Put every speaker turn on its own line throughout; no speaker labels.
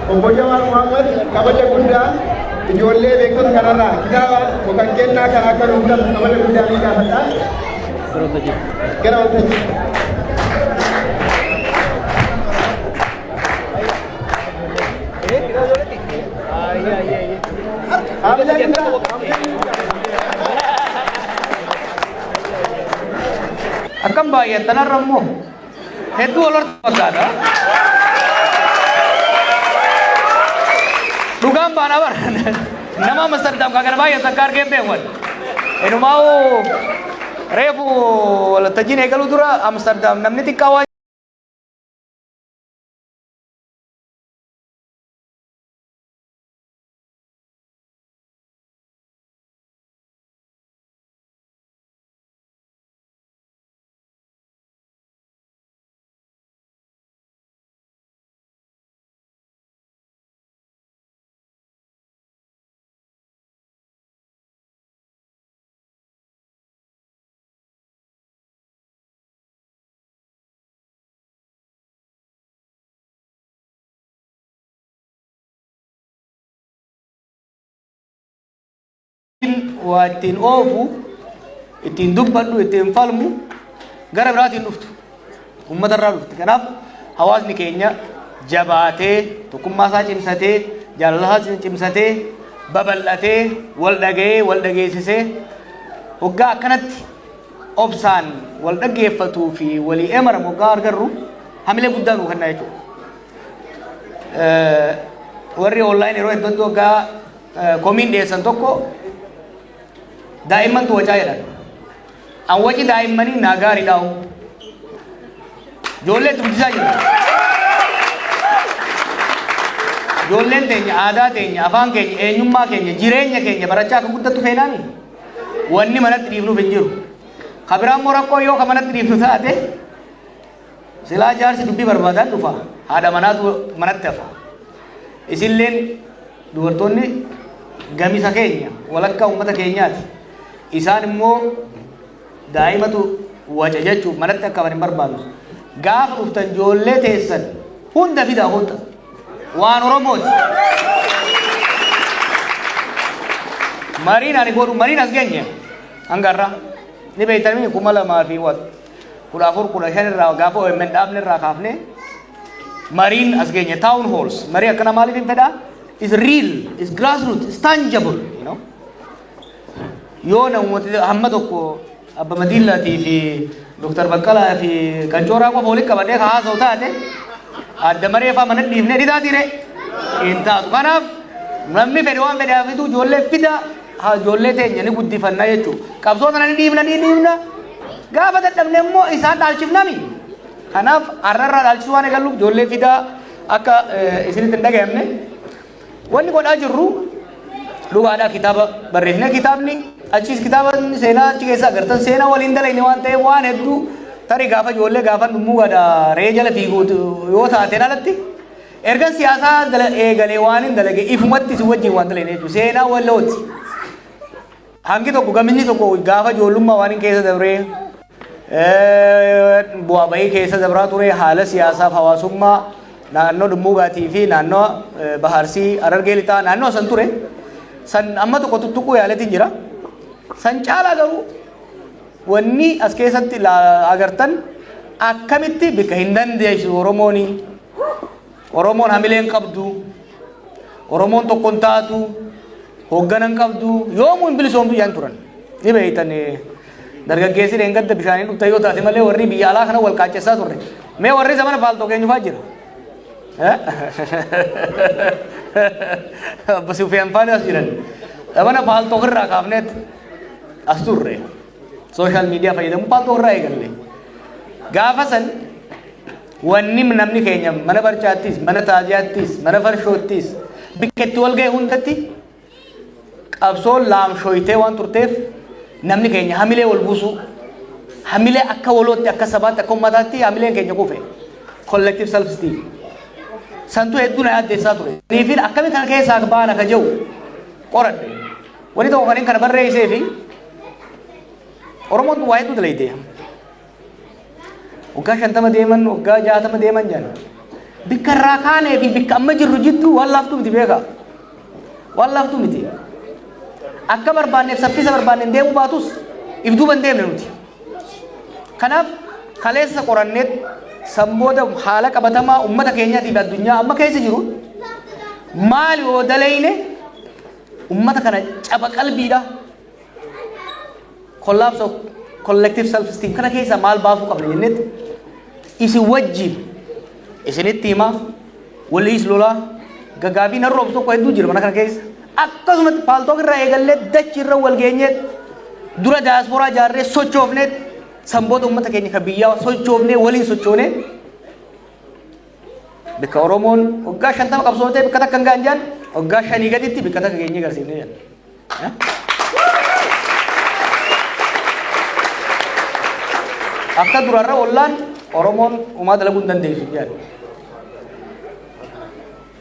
Obbo Jawaar Muhammad kabaja guddaa ijoollee beektota kanarraa kitaaba yookaan kennaa kan akka nuuf laatu kabaja guddaa ni gaafadha. Gara waltajjii.
Akkam baay'atan arrammoo hedduu walirratti fakkaata. Dugaan baana baran nama Amsterdam kagar baay'atan akka argee beekan. Inumaa reefu waltajjiin eegaluu dura Amsterdam namni xiqqaa waan واتين أوفو اتين دبلو اتين فالمو غرب راتين نفط هم درا نفط كناف حواسني كينيا جباتي تكون ما ساجم ساتي جالها ساجم ساتي ببلتي والدقي سيسي وقع كانت أبسان والدقي فتو في ولي أمر مقار قررو حمله قدانو خنا يجو وري أونلاين يروح تندو قا كومين دي سنتوكو دائما توجاهنا أوجي دائما ناقاري داو جولة تبجاجنا جولة تيني عادات تيني أفان كيني إنما كيني جيرين كيني برجع كقولة تفيناني واني منات تريفنو بنجرو خبرام مراكو يو كمانات تريفنو ثاته سلا جار سدبي بربادان دفع هذا منات تفا إسيلين دورتوني gami sakenya walakka ummata keenyaati isaan immoo daa'imatu waca jechuun manatti akka hin barbaadu gaafa dhuftan ijoollee teessan hunda fida hunda waan oromooti mariin ani godhu mariin as geenye hangarra ni beeytanii 2014 irraa gaafa OMN dhaabne irraa kaafne mariin as geenye town halls marii akkana maaliif hin fedhaa is real, is grassroots, is tangible, you know. Yona Hamado ko Abba Madilla fi Dr. Bakala fi Kanchora ko bolik kabade kha sauta ate adda mare fa manat divne dida dire inta kana namni fedwan feda fitu jolle fida ha jolle te nyani guddi fanna yechu qabso tanani divna gafa dadamne mo isa dalchifnami kanaf arrarra dalchwane gallu jolle fida akka isinit ndagamne wanni godhaa jirru dhugaadhaa kitaaba barreessina kitaabni achis kitaaba seenaa achi keessa agartan seenaa waliin dalayne waan ta'eef waan hedduu Tari gaafa ijoollee gaafa dhummuudha ree jala fiiguutu yoo taateen alatti erga siyaasaa eegalee waan hin dalage ifumatti si wajjin waan dalee jechuudha. Seenaa wallooti. Hangi tokko gaminni tokko gaafa ijoollummaa waan hin keessa dabree bu'aa bahii keessa dabraa ture haala siyaasaaf hawaasummaa naannoo dhummuugaatii fi naannoo Baharsii Harargee lixaa naannoo san ture. San amma tokko tuttuquu yaalatiin jira. San caalaa garuu wanni as keessatti agartan akkamitti bika hin dandeessu Oromooni. Oromoon hamileen qabdu. Oromoon tokko hin taatu. Hoogganan qabdu. Yoomuu hin bilisoomtu jaan turan. Ni beeytan dargaggeessi dheengadda bishaanii dhufta yoo taate malee warri biyya alaa kana wal qaacessaa turre. Mee warri zamana faaltoo keenyufaa jira. Abbasi ufeen faana as jiran. Zamana faaltoo irraa kaafneet as turre. Social media fayyadamu faaltoo irraa eegalle. Gaafa san wanni namni keenya mana barchaattis, mana taaziyaattis, mana farshoottis bikka itti wal ga'e hundatti qabsoon laamshooyitee waan turteef namni keenya hamilee wal buusu hamilee akka walootti akka sabaatti akka ummataatti hamileen keenya kufe collective self esteem santu hedduu na yaaddeessaa ture. Niifin akkami kana keessaa baana ka jiru qoradhe wani tokko kan kana barreessee fi Oromoon waa hedduu dalayte. Waggaa 50 deeman waggaa 60 deeman jaan bikka irraa kaanee fi bikka amma jirru jidduu waan laaftu miti beeka waan laaftu miti akka barbaanneef saffisa barbaanneen deemuu baatus ifduuba hin deemne nuti. Kanaaf kaleessa qoranneet sambooda haala qabatamaa ummata keenyaatiif addunyaa amma keessa jiru maal yoo dalayne ummata kana caba qalbiidha. Collapse of collective self esteem kana keessa maal baasuu qabna jennet isin wajjin isinitti himaa walii is lolaa gaggaabii na roobsu tokko hedduu jira mana kana keessa akkasumatti faaltoo irraa eegallee dachi irra wal geenyeet dura daasporaa jaarree sochoofneet sambooda ummata keenya ka biyyaa sochoofnee waliin sochoonee bikka Oromoon waggaa 50 qabsootee bikka takka hin gaanjaan waggaa 5 gaditti bikka takka geenyee garsiifnee jaan. Akka durarra wallaan Oromoon uumaa dalaguu hin dandeessu jedhan.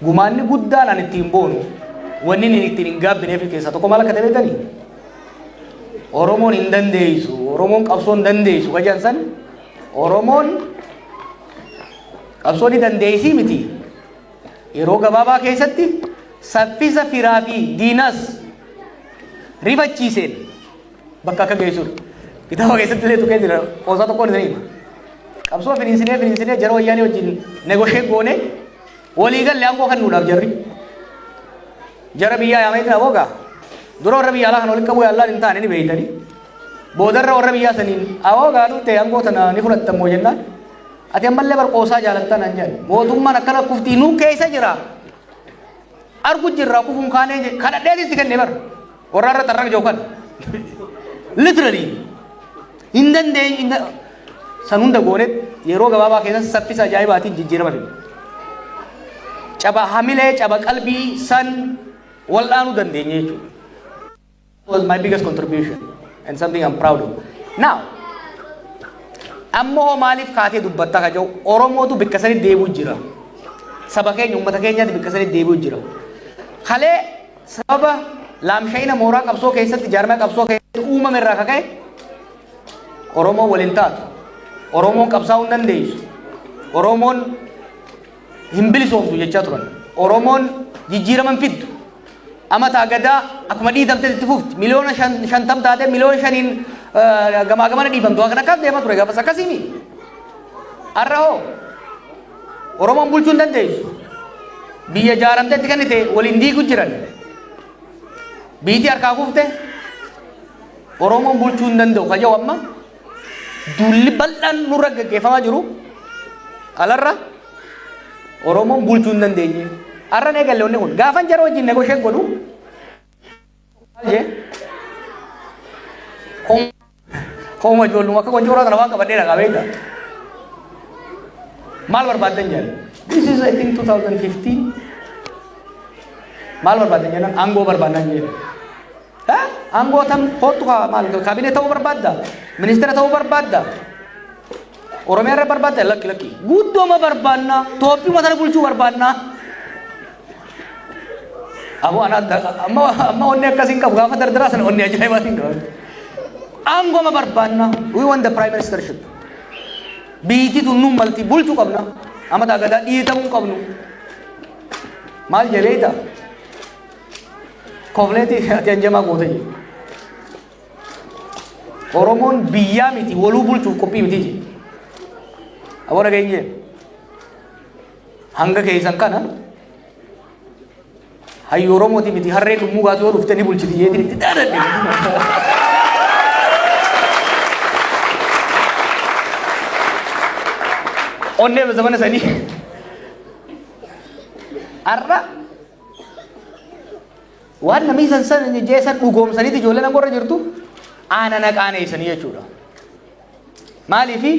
Gumaanni guddaan ani ittiin boonu wanni inni ittiin hin gaabbineef keessaa tokko maal akka ta'e beekanii? Oromoon hin dandeessu, Oromoon qabsoo hin dandeessu wajaan san Oromoon qabsoo ni dandeessii miti. Yeroo gabaabaa keessatti saffisa firaa fi diinas rifachiiseen bakka akka geessudha. Kitaaba keessatti illee tuqee jira qoosaa tokkoon isa hima. Qabsoo finiinsinee jara wayyaanii wajjin negoshee goone walii galee aangoo kan nuudhaaf jarri. Jara biyyaa yaameetiin aboogaa dura warra biyya alaa kan walitti qabuu yaallaan hin taane ni beeytanii. Boodarra warra biyyaa saniin aboogaa dhufte aangoo tana ni fudhattamoo jennaan. Ati ammallee bar qoosaa jaalattaa naan jedhan. Mootummaan akkana kuftii nuu keessa jira. Argu jirra kufuun kaanee kadhadheetitti kennee bar. Warra irra xarraqa jiru kan. Literally. Hin dandeenye san hunda goonet yeroo gabaabaa keessatti saffisa ajaa'ibaatiin jijjiirama fidu. Caba hamilee caba qalbii san wal'aanuu dandeenye jechuudha. Was my biggest contribution and something I'm proud of. Now, ammoo maaliif kaatee dubbattaa ka jiru Oromootu bikka sanitti deebi'u jira. Saba keenya uummata keenyaatti bikka sanitti deebi'u jira. Kalee sababa laamshayina mooraa qabsoo keessatti jaarmaa qabsoo keessatti uumame irraa kaka'e Oromoon waliin taatu. Oromoon qabsaa'uu hin dandeessu. Oromoon hin bilisoomtu jechaa turan. Oromoon jijjiirama hin fiddu. Amataa gadaa akkuma dhiitamte itti fufti. Miliyoona 50 taatee miliyoona 5 gamaa gamana dhiifamtu. Akka akkas deemaa ture gaafas akkasiimi. Har'a hoo Oromoon bulchuu hin dandeessu. Biyya jaaramteetti kennite waliin diiguu jiran. Biitii harkaa kufte Oromoon bulchuu hin danda'u. Kajaa'u amma dulli bal'aan nurra gaggeeffamaa jiru alarra Oromoon bulchuu hin dandeenye. Har'a nee galleewwanni kun gaafan jara wajjin negoshee godhu hooma ijoolluma akka konjooraa kana waan qabadhee dhagaa beekta. Maal barbaaddan jedhan? This is I think 2015. Maal barbaaddan jedhan? Aangoo barbaaddan jedhan. Aangoo tam kootu maal kaabinee ta'uu barbaadda? Ministeera ta'uu barbaadda? Oromiyaa irra barbaadde lakki guddooma barbaadna Toophii matana bulchuu barbaadna Abu amma onni akkasiin qabu gaafa dardaraa sana onni ajaa'ibaatiin qabu aangooma barbaadna we want the prime ministership biitii tunnuun malti bulchuu qabna amataa gadaa dhiitamuu qabnu maal jedheeta kofleetii ati anjamaa goote je Oromoon biyyaa miti waluu bulchuuf qophii miti je abora geenye hanga keessan kana hayyu Oromooti miti harree dhummuu gaatu yoo dhuftanii bulchiti jeetiin itti dhaadadhe onnee zamana sanii arra waan namni san jeesan dhugoomsaniiti ijoolleen angorra jirtu aana naqaaneessanii jechuudha maaliifi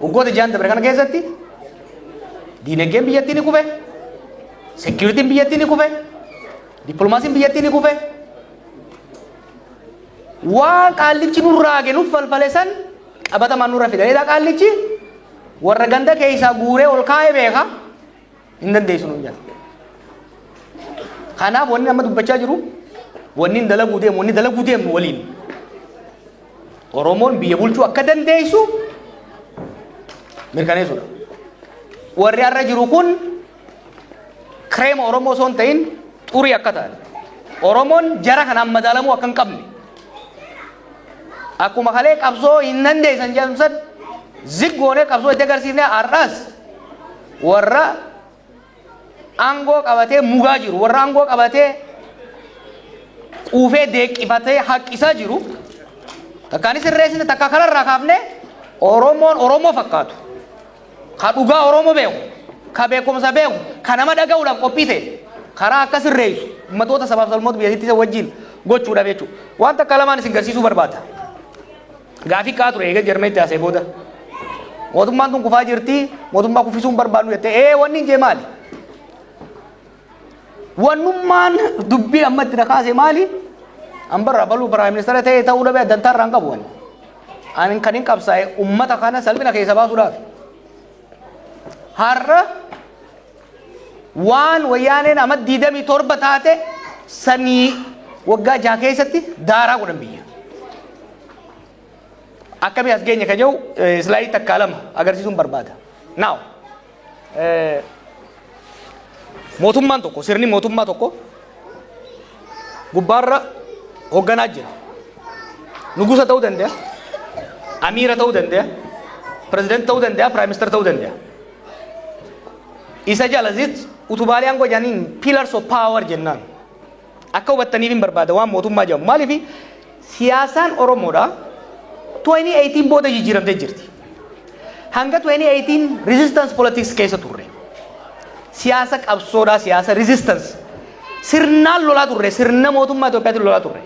waggoota jaan dabre kana keessatti diinagdeen biyyattii ni kufe security'n biyyattii ni kufe dippiloomaasiin biyyattii ni kufe waan qaallichi nurraa genuuf falfale san qabatamaan nurra fidalee qaallichi warra ganda keessaa guuree ol kaa'ee beeka hin dandeessu nuun jedha kanaaf wanni amma dubbachaa jiru wanni dalaguu deemu waliin Oromoon biyya bulchuu akka dandeessu mirkaneessuudha warri har'a jiru kun kireema Oromoo osoo hin ta'in xurii akka ta'an Oromoon jara kanaan madaalamuu akka hin qabne akkuma kalee qabsoo hin dandeessan jedhamsan ziggoonee qabsoo itti agarsiifnee har'as warra aangoo qabatee mugaa jiru warra aangoo qabatee quufee deeqifatee haqqisaa jiru takkaanis irreessine takka kanarraa kaafne Oromoon Oromoo fakkaatu ka dhugaa Oromoo beeku ka beekumsa beeku ka nama dhaga'uudhaaf qophii ta'e karaa akkas irreessu ummatoota sabaaf salmoota biyyattii isa wajjin gochuudhaaf jechuudha waan takka lamaan isin garsiisuu barbaada gaafii kaa ture eega jarmeetti haasee booda mootummaan tun kufaa jirti mootummaa kuffisuu hin barbaadnu jettee wanni hin jee maali wannummaan dubbii amma itti nakaase maali ambarraa baluu piraayim ministeera ta'ee ta'uu dhabee addantaa irraan qabu wani ani kan hin qabsaa'e ummata kana salphina keessa baasuudhaaf har'a waan wayyaaneen amma 27 taate sanii waggaa 6 keessatti daaraa godhan biyya akkami as geenye ka jiru islaayii takkaa lama agarsiisuun barbaada now mootummaan tokko sirni mootummaa tokko gubbaarra hoogganaa jira nugusa ta'uu danda'a amiira ta'uu danda'a pirezidaantii ta'uu danda'a piraayim ministeera ta'uu danda'a isa jalazit utubaalee aangoo jedhaniin pillars of power jennaan akka hubattaniif hin barbaada waan mootummaa jedhamu maaliif siyaasaan Oromoodha 2018 booda jijjiiramtee jirti hanga 2018 resistance politics keessa turre siyaasa qabsoodha siyaasa resistance sirnaan lolaa turre sirna mootummaa Itoophiyaatti lolaa turre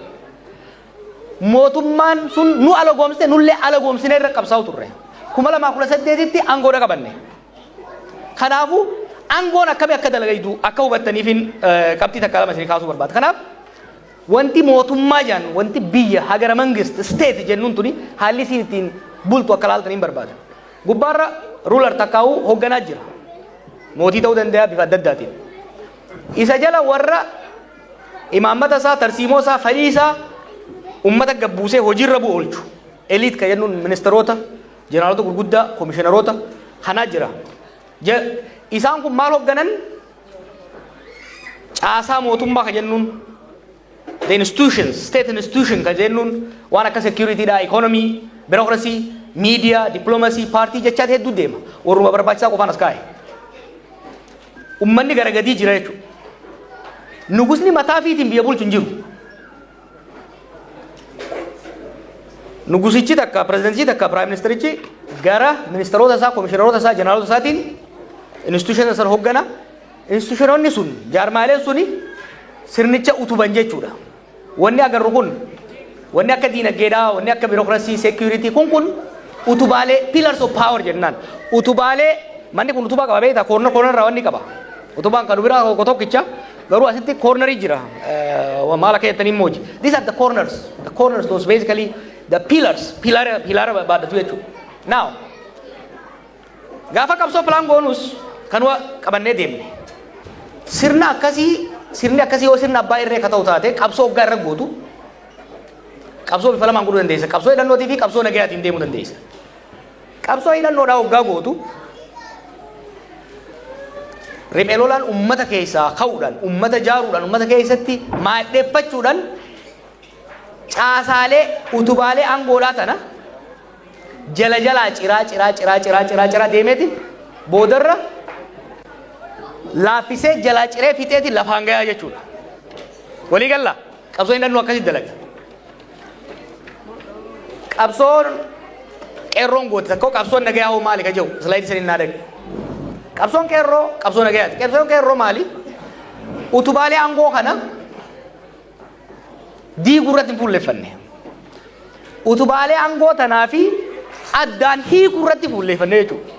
mootummaan sun nu alagoomsite nullee alagoomsine irra qabsaa'u turre 2018tti aangoodha qabanne kanaafuu aangoon akkami akka dalagaydu akka hubattaniifin qabxii takka lama isin kaasuu barbaada kanaaf wanti mootummaa jedhan wanti biyya hagara mangist state jennuun tuni haalli isin ittiin bultu akka laaltaniin barbaada gubbaarra ruular takkaa'uu hoogganaa jira mootii ta'uu danda'a bifa adda addaatiin isa jala warra imaammata isaa tarsiimoo isaa fedhii isaa ummata gabbuusee hojiirra bu'u oolchu eliit ka jennuun ministeerota jeneraalota gurguddaa komishineroota kanaa jira isaan kun maal hoogganan caasaa mootummaa ka jennuun the institutions state institution ka jennuun waan akka security dha economy bureaucracy media diplomacy party jechaati hedduu deema warruma barbaachisaa qofaan as kaa'e ummanni garagadii jira jechuudha nugusni mataa fiitiin biyya bulchu hin jiru nugusichi takka pirezidantii takka piraayim ministerichi gara ministeerota isaa komishineroota isaa jeneraalota isaatiin institution san hooggana institutiononni sun jaarmaaleen suni sirnicha utuban jechuudha wanni agarru kun wanni akka diinagdeedhaa wanni akka biirokrasii security kun utubaalee pillars of power jennaan utubaalee manni kun utubaa qaba beektaa koorner irraa wanni qaba utubaan kan biraa tokkicha garuu asitti cornerii jira maal akka jettanii mooji these are the corners those basically the pillar baadatu jechuudha now Gaafa qabsoo filaan goonus kanuma qabannee deemne. Sirna akkasii yoo sirna abbaa irree ka ta'u taate qabsoo waggaa irra gootu qabsoo bifa lamaan godhuu dandeessa. Qabsoo hidhannootii fi qabsoo nagayaatiin deemuu dandeessa. Qabsoo hidhannoodhaa waggaa gootu riphee lolaan uummata keessaa ka'uudhaan, uummata jaaruudhaan, uummata keessatti maadheeffachuudhaan caasaalee utubaalee aangoodhaa tana jalaa ciraa deemeeti boodarra laaffisee jalaa ciree fixeeti lafaan gayaa jechuudha. Walii galla qabsoo hidhannoo akkasitti dalaga. Qabsoon qeerroon goote tokko qabsoon nagayaa hoo maali ka jedhu islaayidii saniin naa dhaqe. Qabsoon qeerroo qabsoo nagayaati. Qabsoon qeerroo maali? Utubaalee aangoo kana diiguu irratti hin fuulleeffanne. Utubaalee aangoo tanaa fi addaan hiikuu irratti fuulleeffanne jechuudha.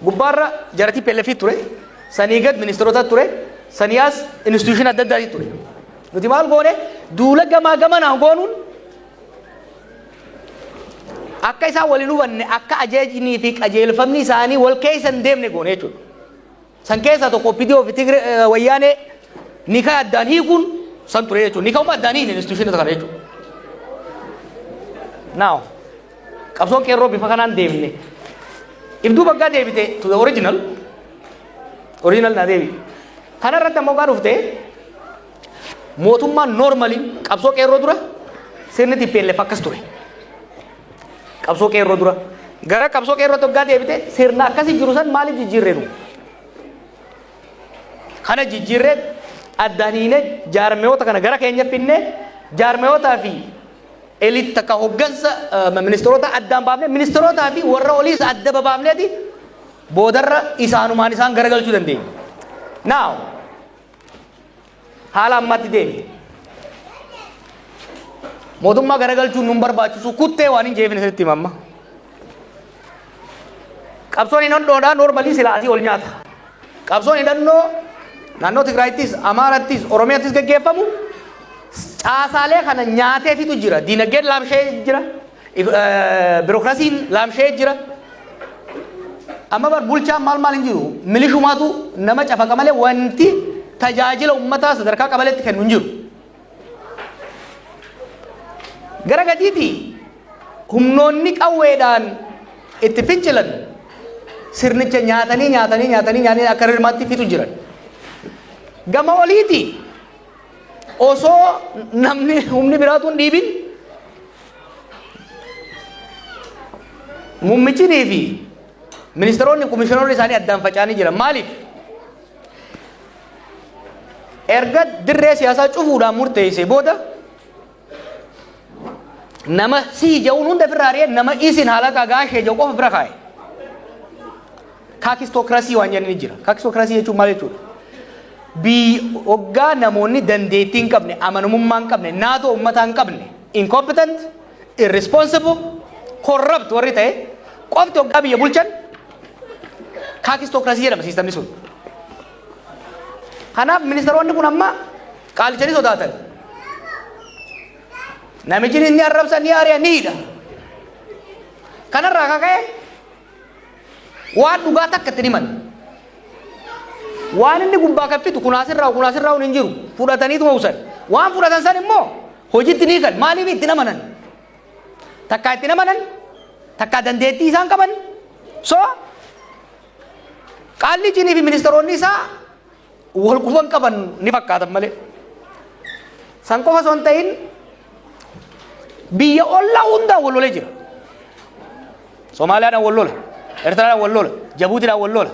Gubbaarra jaratii pelleefii ture, sanii gad ministeerota ture, saniyaas instituushin adda addaati ture. Nuti maal goone duula gamaa gamanaan goonuun akka isaan waliin hubanne akka ajaajinii fi qajeelfamni isaanii wal keessa hin deemne goone jechuudha. San keessaa tokko PDO fi wayyaanee nikaa addaan hiikuun san ture jechuudha. Nikaa addaan hiikne instituushinota kana jechuudha. Now qabsoon qeerroo bifa kanaan deemne. Ibduu baggaa deebite to the original na deebi. Kana irratti ammoo gaa dhufte mootummaan normaliin qabsoo qeerroo dura sirni TPLF akkas ture. Qabsoo qeerroo dura gara qabsoo qeerroo tokko deebite sirna akkasii jiru san maaliif jijjiirree nu? Kana jijjiirree addaan hiine jaarmeewota kana gara keenya finne jaarmeewotaa fi elit takka hoggansa ministeerota addaan baafne ministeerotaa fi warra oliis adda baafneeti boodarra isaanumaan isaan garagalchuu dandeenya. Now haala ammaatti deebi. Mootummaa garagalchuun nun barbaachisu kuttee waan hin jeefine sirriitti himamma. Qabsoon hidhannoodhaa noormalii silaatii ol nyaata. Qabsoon hidhannoo naannoo Tigraayittis, Amaarattis, Oromiyaattis gaggeeffamu caasaalee kana nyaateefitu jira. Diinagdeen laamshee jira. Birookiraasiin laamshee jira. Amma bar bulchaan maal hin jiru. Milishumaatu nama cafaqa malee wanti tajaajila uummataa sadarkaa qabaleetti kennu hin jiru. Gara gadiiti humnoonni qawweedhaan itti fincilan sirnicha nyaatanii akka hirmaatti fitu jiran. Gama oliiti osoo namni humni biraatu hin dhiibin muummichii fi ministeeronni komishiinoonni isaanii addaan faca'anii jiran. Maaliif? Erga dirree siyaasaa cufuudhaan murteessee booda nama si jauun hunda firraaree nama isin haala gaashee jau qofa bira kaa'e. Kaakistokraasii waan jenni jira. Kaakistokraasii jechuun maal jechuudha? Hoggaa namoonni dandeettii hin qabne, amanamummaa hin qabne, naatoo uummataa hin qabne, incompetent, irresponsible, corrupt warri ta'e qofti hoggaa biyya bulchan kaakistokraasii jedhama siistamni sun. Kanaaf ministeeronni kun amma qaalichanii sodaatan. Namichi inni arrabsa ni ari'a ni hidha. Kanarraa kaka'e waan dhugaa takka itti himan. Waan inni gubbaa kaffitu kunaasirraa hin jiru. Fudhataniituma usan. Waan fudhatan san immoo hojiitti ni kan. Maaliif itti namanan? Takkaa itti namanan, takkaa dandeettii isaan qaban. So qaallichinii fi ministeeronni isaa wal quban qaban ni fakkaatan malee. San qofa osoo hin ta'in biyya ollaa hundaan wal lolee jira. Somaaliyaadhaan wal lola, Eertiraadhaan wal lola, Jabuutiidhaan wal lola.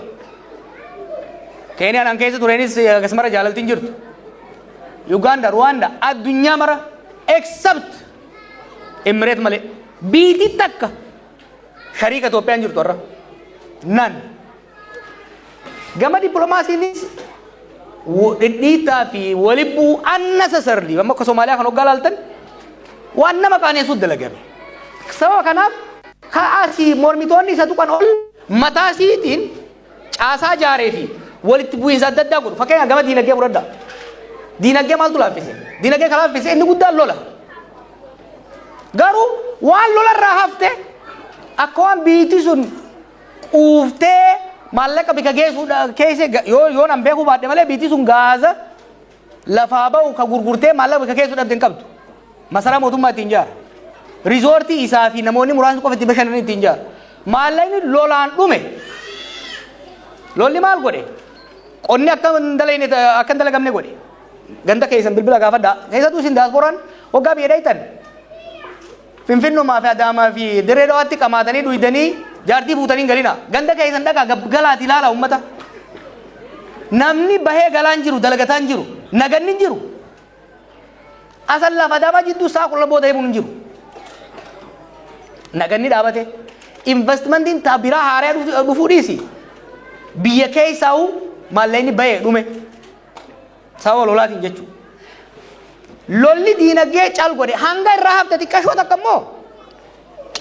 Keeniyaan keessa tureenis akkasumara jaalaltiin jirtu. Uganda, Rwanda, addunyaa mara except Emireet malee. Biitii takka shariika Itoophiyaan jirtu irra. Nan. Gama dippiloomaasiinis dhidhiitaa fi walibbuu unnecessarily amma akka Somaaliyaa kan hoggaa laaltan waan nama qaaneessuutti dalagame. Sababa kanaaf kaasii mormitoonni isa tuqan ol mataa isiitiin caasaa jaaree fi walitti bu'iinsa adda addaa godhu. Fakkeenyaaf gama diinagdee fudhadhaa. Diinagdee maaltu laaffise? Diinagdee kan laaffise inni guddaan lola. Garuu waan lolarraa hafte akka waan biitii sun quuftee maallaqa bika geessuudha keesse yoo nan beekuu baadhe malee biitii sun gaaza lafaa ba'u ka gurgurtee maallaqa bika geessuudha hin qabdu. Masaraa mootummaa ittiin ijaara. Riizoortii isaa fi namoonni muraasni qofa itti bashannanii ittiin ijaara. Maallaqni lolaan dhume. Lolli maal godhe? Qonni akka hin dalagamne godhe. Ganda keessan bilbila gaafadhaa. Keessattuu isin daasporaan waggaa biyya dheeytan. Finfinnumaa fi Adaamaa fi Dirree Dhawaatti qamaatanii dhuydanii jaartii fuutanii hin galina. Ganda keessan dhaqaa galaati ilaala uummata. Namni bahee galaan jiru dalagataan jiru naganni hin jiru. Asal lafa daba jidduu isaa qulla booda himuun hin jiru. Naganni dhaabate. Investmentiin biraa haaraa dhufuu dhiisi. Biyya keessaa'u maallaqni bahee dhume. Sababa lolaatiin jechuudha. Lolli diinagdee cal godhe hanga irraa hafte xiqqashoo takka immoo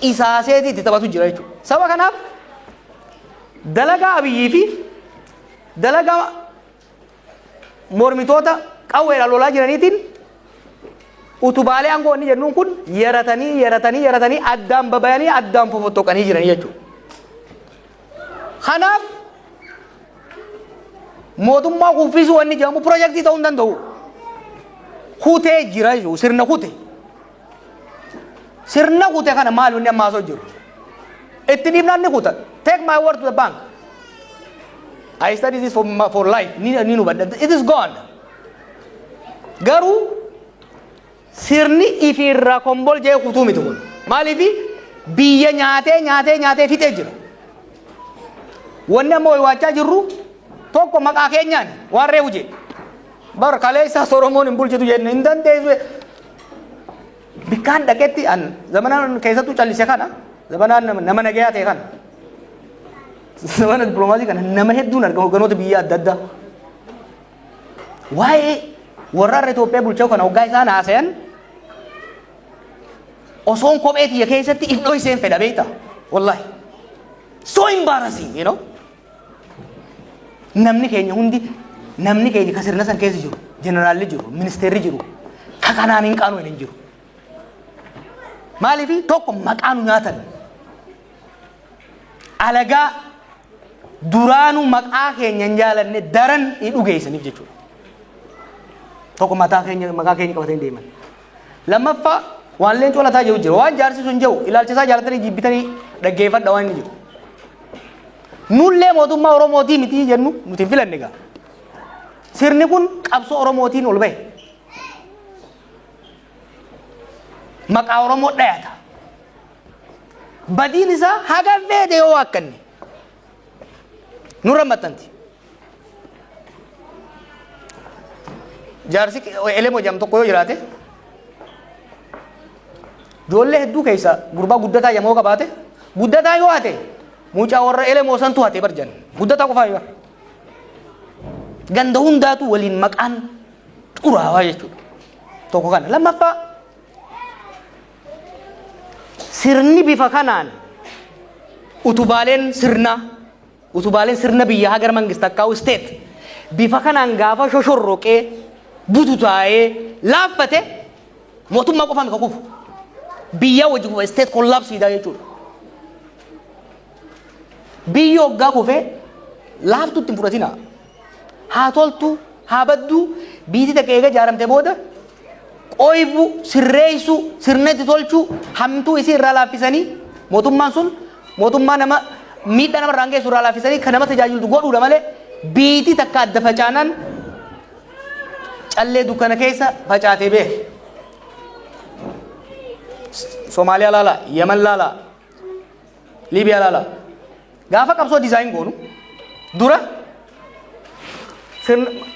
qisaaseetii itti taphatu jira jechuudha. Saba kanaaf dalagaa Abiyyii fi dalagaa mormitoota qawweedhaan lolaa jiraniitiin utubaalee aangoo inni jennuun kun yaratanii addaan babayanii addaan fofottoqanii jiranii jechuudha. Kanaaf mootummaa kuffisuu wanni jedhamu piroojeektii ta'uu hin danda'u. Kutee jira jechuudha. Sirna kute. Sirna kute kana maal wanni ammaa osoo jiru. Itti dhiibnaan ni kuta. Take my word to the bank. I study this for life. Ni hubadha. It is gone. Garuu sirni ifirraa kombol jee kutuu miti kun. Maaliifi biyya nyaatee fixee jira. Wanni ammoo waachaa jirru tokko maqaa keenyaan waan reefu jee. Bar kaleessa Soromoon hin bulchitu jenne hin dandeessu. Bikkaan dhaqetti an zamanaan keessattuu callise kana zamanaan nama nagayaa ta'e kana zamana dippiloomaasii kana nama hedduun arga hogganoota biyya adda addaa. Waa'ee warra Itoophiyaa bulchaa kana hoggaa isaan haasayan osoon kophee tiyya keessatti ifdhoo iseen fedha beekta. Wallahi. So embarrassing, you know. Namni keenya ka sirna san keessa jiru, jeneraalli jiru, ministeerri jiru, ka kanaan hin qaanu hin jiru. Maaliifi tokko maqaanu nyaatan. Alagaa duraanu maqaa keenya hin jaalanne daran hin dhugeessaniif jechuudha. Tokko maqaa keenya qabatanii deeman. Lammaffaa waan leencoo lataa jiru jira. Waan jaarsi sun jiru ilaalchisaa jaalatanii jibbitanii dhaggeeffadha waan inni jiru. Nullee mootummaa Oromootii miti jennu nuti hin filanne gaa. Sirni kun qabsoo Oromootiin ol bahe. Maqaa Oromoo dhayata. Badiin isaa haga feete yoo akkanne. Nurra maxxanti. Jaarsi elemoo jedhamu tokko yoo jiraate ijoollee hedduu keessa gurbaa guddataa yommuu qabaate guddataa yoo haate mucaa warra elemoo santu haate barjan guddataa qofaa yoo ganda hundaatu waliin maqaan xuraawaa jechuudha. Tokko kana lammaffaa sirni bifa kanaan utubaaleen sirna biyya hagar mangista akkaa'u state bifa kanaan gaafa shoshorroqee bututaa'ee laaffate mootummaa qofaan ka kufu biyya wajji state kollaapsiidha jechuudha. Biyya hoggaa kufee laaftutti hin fudhatina. Haa toltu haa baddu biitii takka eega ijaaramte booda qoybu sirreessu sirnetti tolchu hamtuu isii irraa laaffisanii mootummaan sun mootummaa nama miidhaa nama irraan geessu irraa laaffisanii kan nama tajaajiltu godhuudha malee biitii takka adda facaanan callee dukkana keessa facaatee beeke. Somaaliyaa laala, Yemen laala, Liibiyaa laala. Gaafa qabsoo dizaayin goonu dura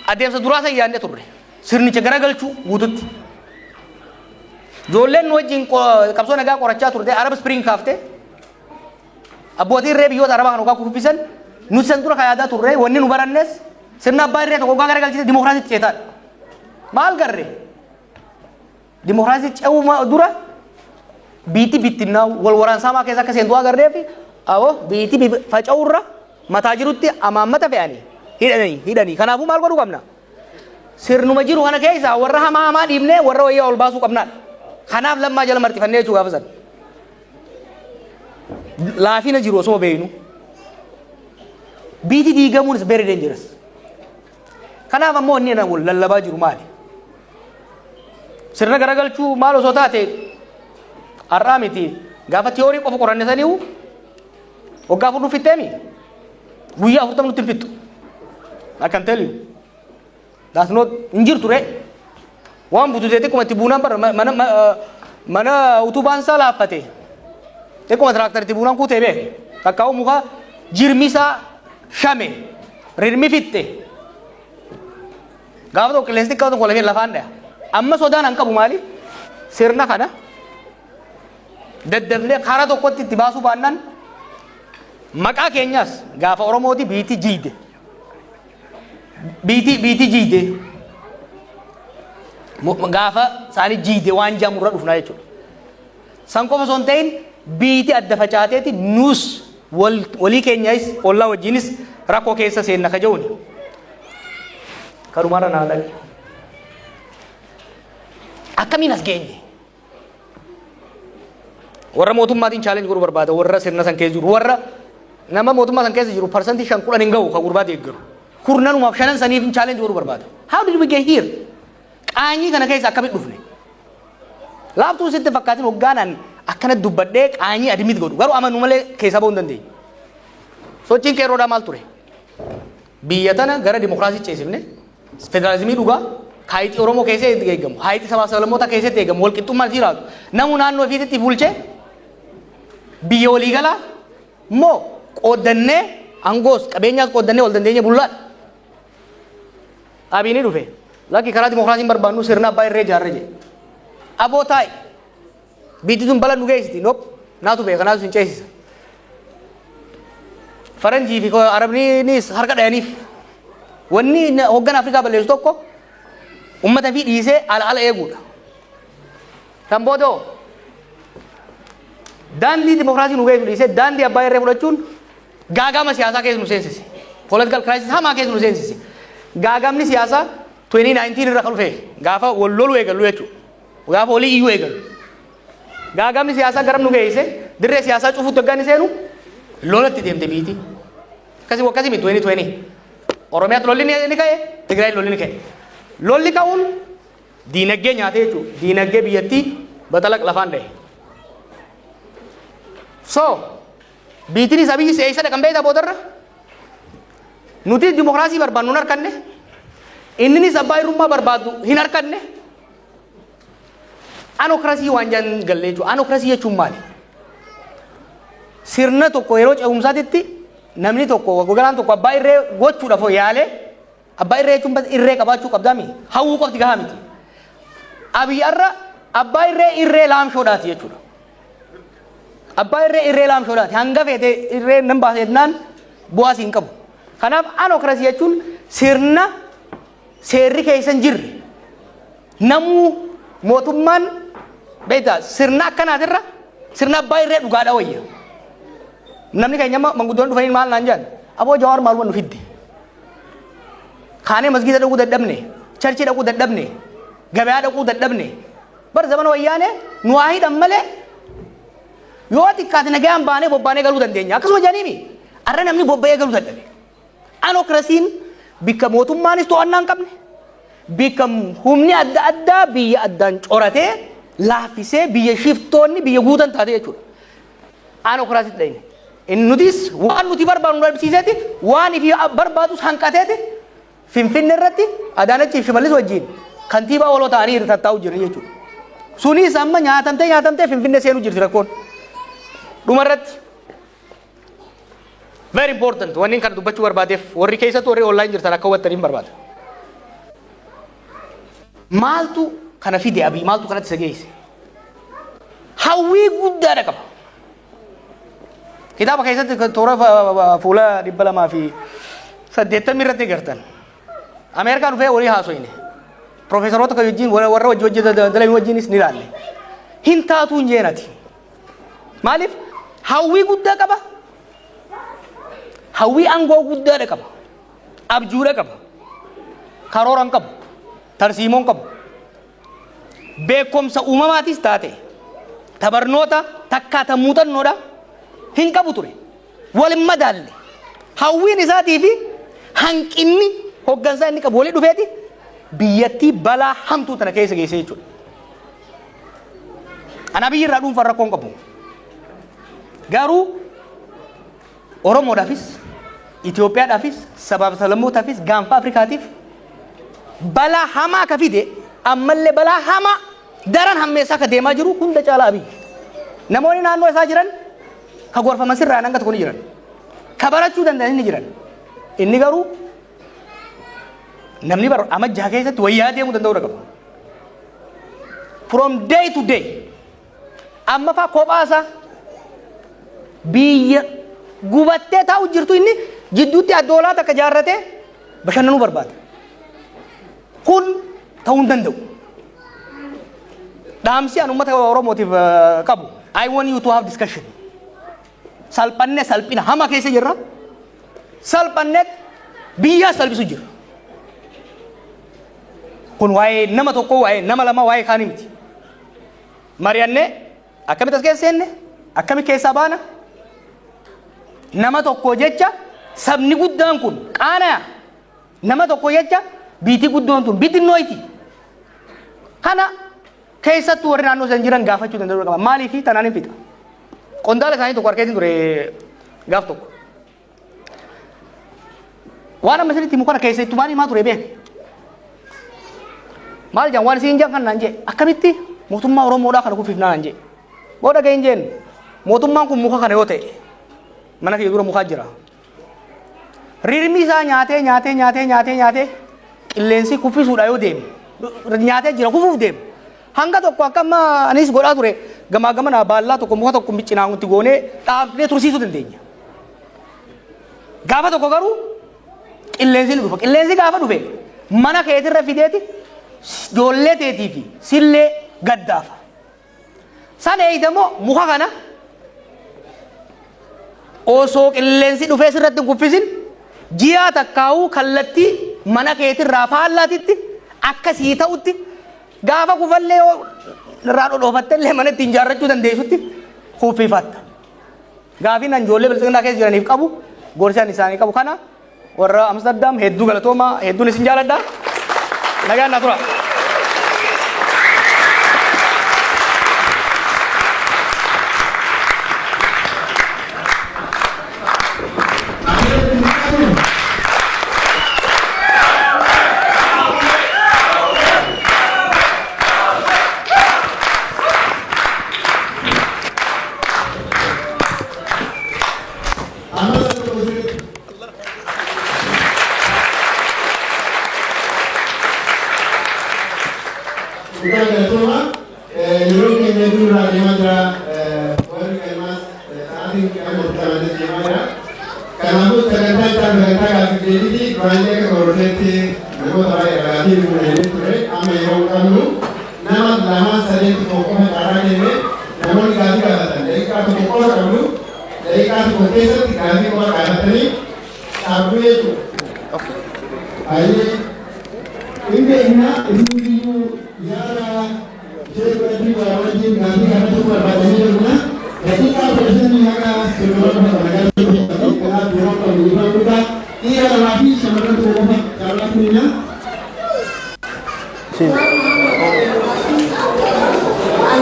adeemsa duraa san yaadne turre sirnicha garagalchuu guututti. Ijoolleen nu wajjin qabsoo nagaa qorachaa turte Arab Spring kaaftee abbootiin ree biyyoota Arabaa kan hoggaa kuffisan nuti san dura kayaadaa turre wanni nu barannes sirna abbaa irree tokko hoggaa garagalchite dimokiraasiitti ceetaadha. Maal garre? Dimokiraasiitti ce'uu dura biitii bittinnaa wal waraansaamaa keessa akka seentuu agarree fi awoo biitii faca'uurra mataa jirutti amaammata fe'anii hidhanii kanaafuu maal godhuu qabna? Sirnuma jiru kana keessa warra hamaa dhiibnee warra wayyaa ol baasuu qabnaadha. Kanaaf lammaa jala martifannee jechuu gaafa san. Laafina jiru osoo beeynu Biitii diigamuun is very dangerous. Kanaaf ammoo inni lallabaa jiru maali? Sirna garagalchuu maal osoo taate har'aa miti gaafa tiyoorii qofa qoranne saniiwu waggaa fudhu fitteemi guyyaa 40 nutti fittu. I can tell you. That's not injirtu re. Waan bututee xiqquma itti buunaan bara mana utubaan isaa laaffate. Xiqquma tiraaktarii buunaan kuutee beeke. Takkaa'u muka jirmisaa shame rirmi fitte. Gaafa tokko qilleensi xiqqaa tokko lafeen lafaan dhaya. Amma sodaan an qabu maali? Sirna kana daddafnee karaa tokkotti itti baasuu baannaan maqaa keenyaas gaafa Oromooti biitii jiide. Biitii jiide. Gaafa isaanii jiide waan jaamurra dhufnaa jechuudha. San qofa osoo hin ta'in biitii adda facaateeti nuus walii keenyaas ollaa wajjinis rakkoo keessa seenna kaja'uuni. Kanumarra naa dhaqe. Akkamiin as geenye? Warra mootummaatiin challenge godhuu barbaada, warra sirna san keessa jiru, warra nama mootummaa san keessa jiru parsantii 5 hin ga'u kan gurbaa deeggaru. Kurnanumaaf 5 saniif challenge godhuu barbaada. How did we get here? Qaanyii kana keessa akkamitti dhufne? Laaftuu sitti fakkaatiin hoggaanaan akkanatti dubbadhee qaanyii adimit godhu. Garuu amanuu malee keessa ba'uu hin dandeenye. Sochiin qeerroodhaa maal ture? Biyya tana gara dimokiraasii ceesifne, federaalizimii dhugaa, haayitii Oromoo keessatti eegamu, haayitii sabaa sablammoota keessatti eegamu, walqixxummaan jiraatu. Namu naannoo ofiitti bulchee biyya walii galaa moo qooddannee angoos qabeenyaas qooddannee wal dandeenye bullaadha. Abiini dhufe lakki karaa dimokiraasiin barbaannu sirna abbaa irree jaarre jedhe. Aboo taa'i biitti sun bala nu geessiti noop naatu beeka naatu sin ceesisa. Faranjii fi Arabniinis harka dhayaniif wanni hoggan Afrikaa balleessu tokko ummata fi dhiisee ala eeguudha. Kan boodoo daandii dimokiraasii nu geessu dhiisee daandii abbaa irree fudhachuun gaagama siyaasaa keessa nu seensise. Political crisis hamaa keessa nu seensise. Gaagamni siyaasaa 2019 irra kan dhufe gaafa wal loluu eegallu jechuudha. Gaafa walii iyyuu eegallu. Gaagamni siyaasaa garam nu geesse dirree siyaasaa cufuutti hoggaan seenu lolatti deemte biiti. Akkasii miti 2020. Oromiyaatti lolli ni ka'e, Tigraay lolli ni ka'e. Lolli ka'uun diinagdee nyaatee jechuudha. Diinagdee biyyattii batalaq lafaan dha'e. So biitiin isa biyyi seeyisa dhaqan beektaa boodarra nuti dimokiraasii barbaannu hin harkanne inninis abbaa irrummaa barbaadu hin harkanne anokrasii waan jaan galle jechuudha. Anokrasii jechuun maali? Sirna tokko yeroo ce'umsaatitti namni tokko gogalaan tokko abbaa irree gochuudhaaf yaalee abbaa irree jechuun irree qabaachuu qabdaami hawwuu qofti gahaa miti. Abiyyaarra abbaa irree laamshoodhaati jechuudha. Abbaa irree laamshoodhaati hanga feete irree nan baaseetnaan bu'aas hin qabu. Kanaaf anokrasii jechuun sirna seerri keessa hin jirre namuu mootummaan beektaa sirna akkanaatirra sirna abbaa irree dhugaadha wayya. Namni keenya manguddoon dhufanii maal naan jedhan aboo Jawaar maal wannu fidde kaanee masgiida dhaquu dadhabne charchii dhaquu dadhabne gabayaa dhaquu dadhabne bar zamana wayyaane nu waa hidhan malee yoo xiqqaate nagaan baanee bobbaanee galuu dandeenya akkasuma jedhaniimi arra namni bobba'ee galuu dadhabe. Anokrasiin bikka mootummaanis to'annaa hin qabne bikka humni adda addaa biyya addaan coratee laaffisee biyya shiftoonni biyya guutan taate jechuudha. Anokrasiitti dhayne. Nutis waan nuti barbaannu dhabsiiseeti waan ifi barbaadus hanqateeti Finfinnee irratti Adaanachiif Shimallis wajjin kantiibaa waloo ta'anii tattaa'u jiran jechuudha. Sunis amma nyaatamtee Finfinnee seenuu jirti rakkoon. Dhuma irratti very important wanni kan dubbachuu barbaadeef warri keessatti warri online jirtan akka hubattaniin barbaada. Maaltu kana fide abii maaltu kanatti isa geesse? Hawwii guddaadha qaba. Kitaaba keessatti toora fuula 280 irratti gartan. Ameerikaan dhufee walii haasoyne. Profeesaroota kan wajjin warra wajjin dalaguu wajjinis ni ilaalle. Hin taatu hin jeenati. Maaliif? Hawwii guddaa qaba. Hawwii aangoo guddaadha qaba. Abjuudha qaba. Karoora qaba. Tarsiimoon qaba. Beekumsa uumamaatis taate. Tabarnoota takkaa muuxannoodha. Hin qabu ture. Walin madaalle. hawwiin isaatii fi hanqinni hoggansaa inni qabu walii dhufeeti biyyattii balaa hamtuu tana keessa geessee jechuudha. Ana biyyi irraa dhuunfaa rakkoon qabu. Garuu Oromoodhaafis, Itoophiyaadhaafis, sabaaf sablammootaafis, gaanfa Afrikaatiif balaa hamaa akka fide ammallee balaa hamaa daran hammeessaa akka deemaa jiru hunda caalaa Abiy. Namoonni naannoo isaa jiran ka gorfaman sirraan hanga tokko ni jiran. Ka barachuu danda'an ni jiran. Inni garuu namni bara amajjaa keessatti wayyaa deemuu danda'uu qaba. From day to day amma faa kophaasaa biyya gubattee taa'u jirtu inni jidduutti addoolaa takka jaarratee bashannanuu barbaada. Kun ta'uu hin danda'u. Dhaamsi an uummata Oromootiif qabu. I want you to have discussion. Salphannee salphina hama keessa jirra. Salphannee biyya salphisu jira. Kun waa'ee nama tokko waa'ee nama lama waa'ee kaanii miti. Mari'annee akkamitti as keessa seenne akkamitti keessaa baana nama tokko jecha sabni guddaan kun qaanaya nama tokko jecha biitii guddoon tun biitinnooti. Kana keessattuu warri naannoo san jiran gaafachuu danda'uu qaba. Maaliif tanaan hin fixa? Qondaala isaanii tokko harkeetiin ture gaaf tokko. Waan amma isinitti himu kana keessattuu maal himaa ture beek? Maal jaan waan isin jaan kan naan jee akkamitti mootummaa Oromoodhaa kana kufiif naan jee. Booda ga'een jeen mootummaan kun muka kana yoo ta'e mana kee dura mukaa jira. Rirmi isaa nyaatee qilleensi kuffisuudha yoo deeme nyaatee jira kufuuf deeme. Hanga tokko akkama anis godhaa ture gamaa gamana baallaa tokko muka tokko miccinaanutti goonee dhaabnee tursiisuu dandeenya. Gaafa tokko garuu qilleensi ni dhufa. Qilleensi gaafa dhufe mana keetirra fideeti ijoollee teetii fi sillee gaddaafa. Sana eeyitamoo muka kana osoo qilleensi dhufee sirratti hin kuffisin ji'a takkaa'uu kallattii mana keetirraa faallaatitti akkasii ta'utti gaafa kufallee irraa dhodhoofattellee mana ittiin ijaarrachuu dandeessutti kuffifatta. Gaafiin an ijoollee bilisiginaa keessa jiraniif qabu gorsaan isaanii qabu kana warra Amsterdam hedduu galatoomaa hedduun isin jaaladha. Nagaan na tura.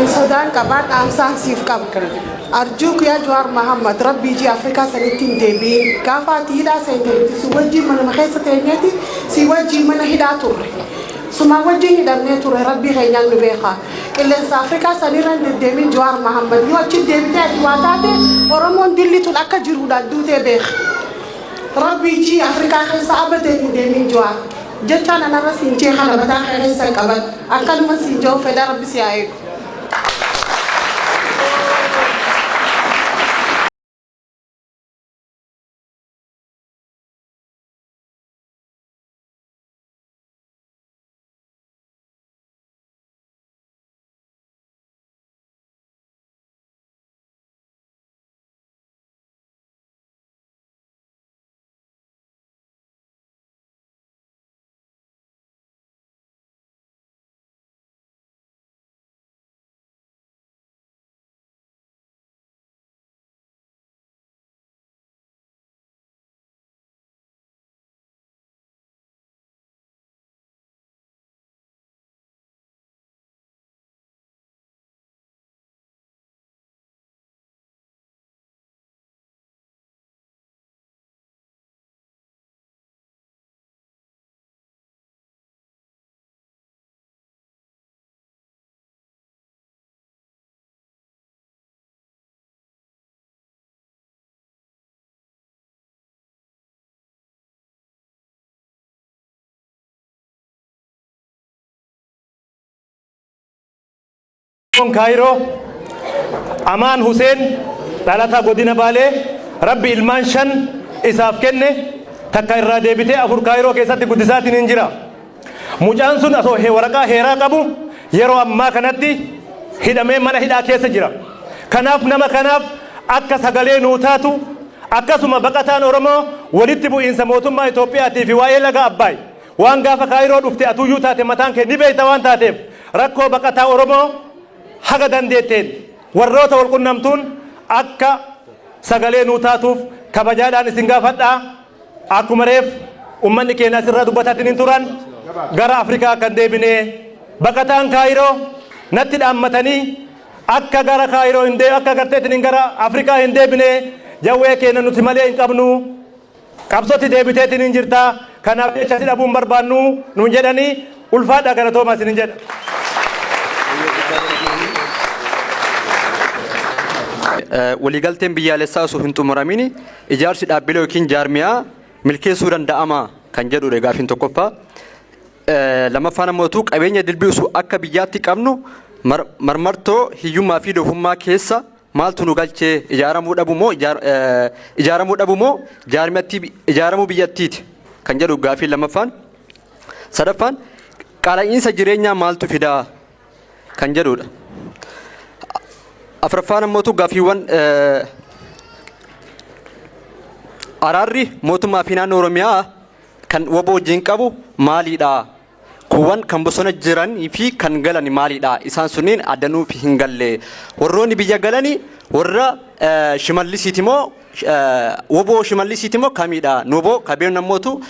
Sudan kabat amsan sif kab arjuk ya Johar Muhammad Rabbi ji Afrika sanitin debi kafa tida sente si waji mana makhesa tenyati si waji mana hidatur suma waji hidamne tur Rabbi khayang nubekha kelen sa Afrika saniran de debi Johar Muhammad yo ci debi tati watate oromon dilli tul akajiru da dute bekh Rabbi ji Afrika khaysa abade debi Johar jechana na rasin che khana bata khaysa kabat akal man si jo feda Rabbi si aek
Kaayiroo Amaan Huseen dhalataa godina Baalee Rabbi ilmaan 5 isaaf kenne takka irraa deebitee 4 Kaayiroo keessatti guddisaatiin hin jira. Mucaan sun asoo waraqaa heeraa qabu yeroo ammaa kanatti hidhamee mana hidhaa keessa jira. Kanaaf nama kanaaf akka sagalee nuu taatu akkasuma baqataan Oromoo walitti bu'iinsa mootummaa Itoophiyaatii fi waa'ee laga Abbaay waan gaafa Kaayiroo dhufte atuyyuu taate mataan kee ni beekta waan taateef rakkoo baqataa Oromoo haga dandeetteen warroota wal qunnamtuun akka sagalee nuu taatuuf kabajaadhaan isin gaafadhaa. Akkuma reef ummanni keenya asirraa dubbataatiin turan gara Afrikaa kan deebinee baqataan Kaayiroo natti dhaammatanii akka gara Kaayiroo hin deebine akka garteetiin gara Afrikaa hin deebine jawwee keenya nuti malee hin qabnu qabsootti deebiteetiin hin jirta kanaaf jecha si dhabuun barbaannu nuun jedhanii ulfaadhaa galatooma isin jedha.
Waliigalteen biyyaalessaa osoo hin xumuramini ijaarsi dhaabbilee yookiin jaarmiyaa milkeessuu danda'ama kan jedhudha gaafiin tokkoffaa. Lammaffaan ammoo qabeenya dilbiisu akka biyyaatti qabnu marmartoo hiyyummaa fi doofummaa keessa maaltu nu galchee ijaaramuu dhabu moo ijaaramuu biyyattiiti kan jedhu gaafiin lammaffaan. Sadaffaan qaala'insa jireenyaa maaltu fidaa kan jedhudha. Afraffaan ammoo gaafiiwwan araarri mootummaa fi naannoo Oromiyaa kan waboo wajjin qabu maalidha? Kuwwan kan bosona jiranii fi kan galan maalidha? Isaan sunniin addanuu fi hin galle. Warroonni biyya galanii warra shimallisiiti moo waboo shimallisiiti moo kamidha? Nuboo kabeen namootu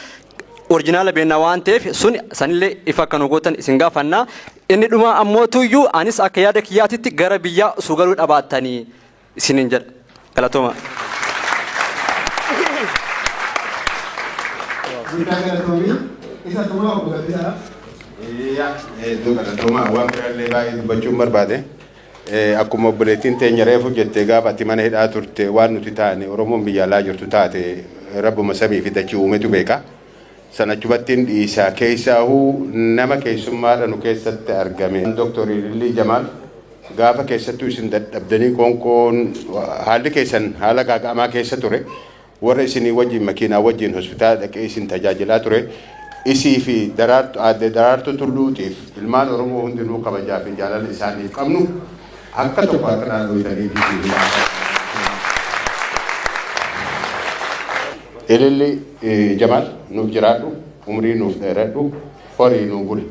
orjinaala beennaa waan ta'eef sun sanillee ifa akka nu gootan isin gaafannaa. Inni dhuma ammootuyyuu anis akka yaada kiyyaatitti gara biyya sugaluu dhaabattanii isinin jedha. Galatooma.
Isa tuma obboleettiidha. Galatooma waan biraallee baay'ee dubbachuun barbaade. Akkuma obboleettiin teenya reefu jettee gaafa ati mana hidhaa turte waan nuti taane Oromoon biyya alaa jirtu taate rabbuma samii fi dachii uumetu beeka. Sanachubattiin dhiisaa keessaahuu nama keessummaadha nu keessatti argame. Dr. Lilii Jamaal gaafa keessattuu isin dadhabdanii qoonqoon haalli keessan haala gaaga'amaa keessa ture. Warra isinii wajjin makiinaa wajjin hospitaala dhaqee isin tajaajilaa ture. Isii fi daraartuu tulluutiif ilmaan Oromoo hundinuu kabajaa fi jaalala isaaniif qabnu akka tokko akka naannoo Ililli Jamaal nuuf jiraadhu, umrii nuuf dheeradhu, horii nuuf buli.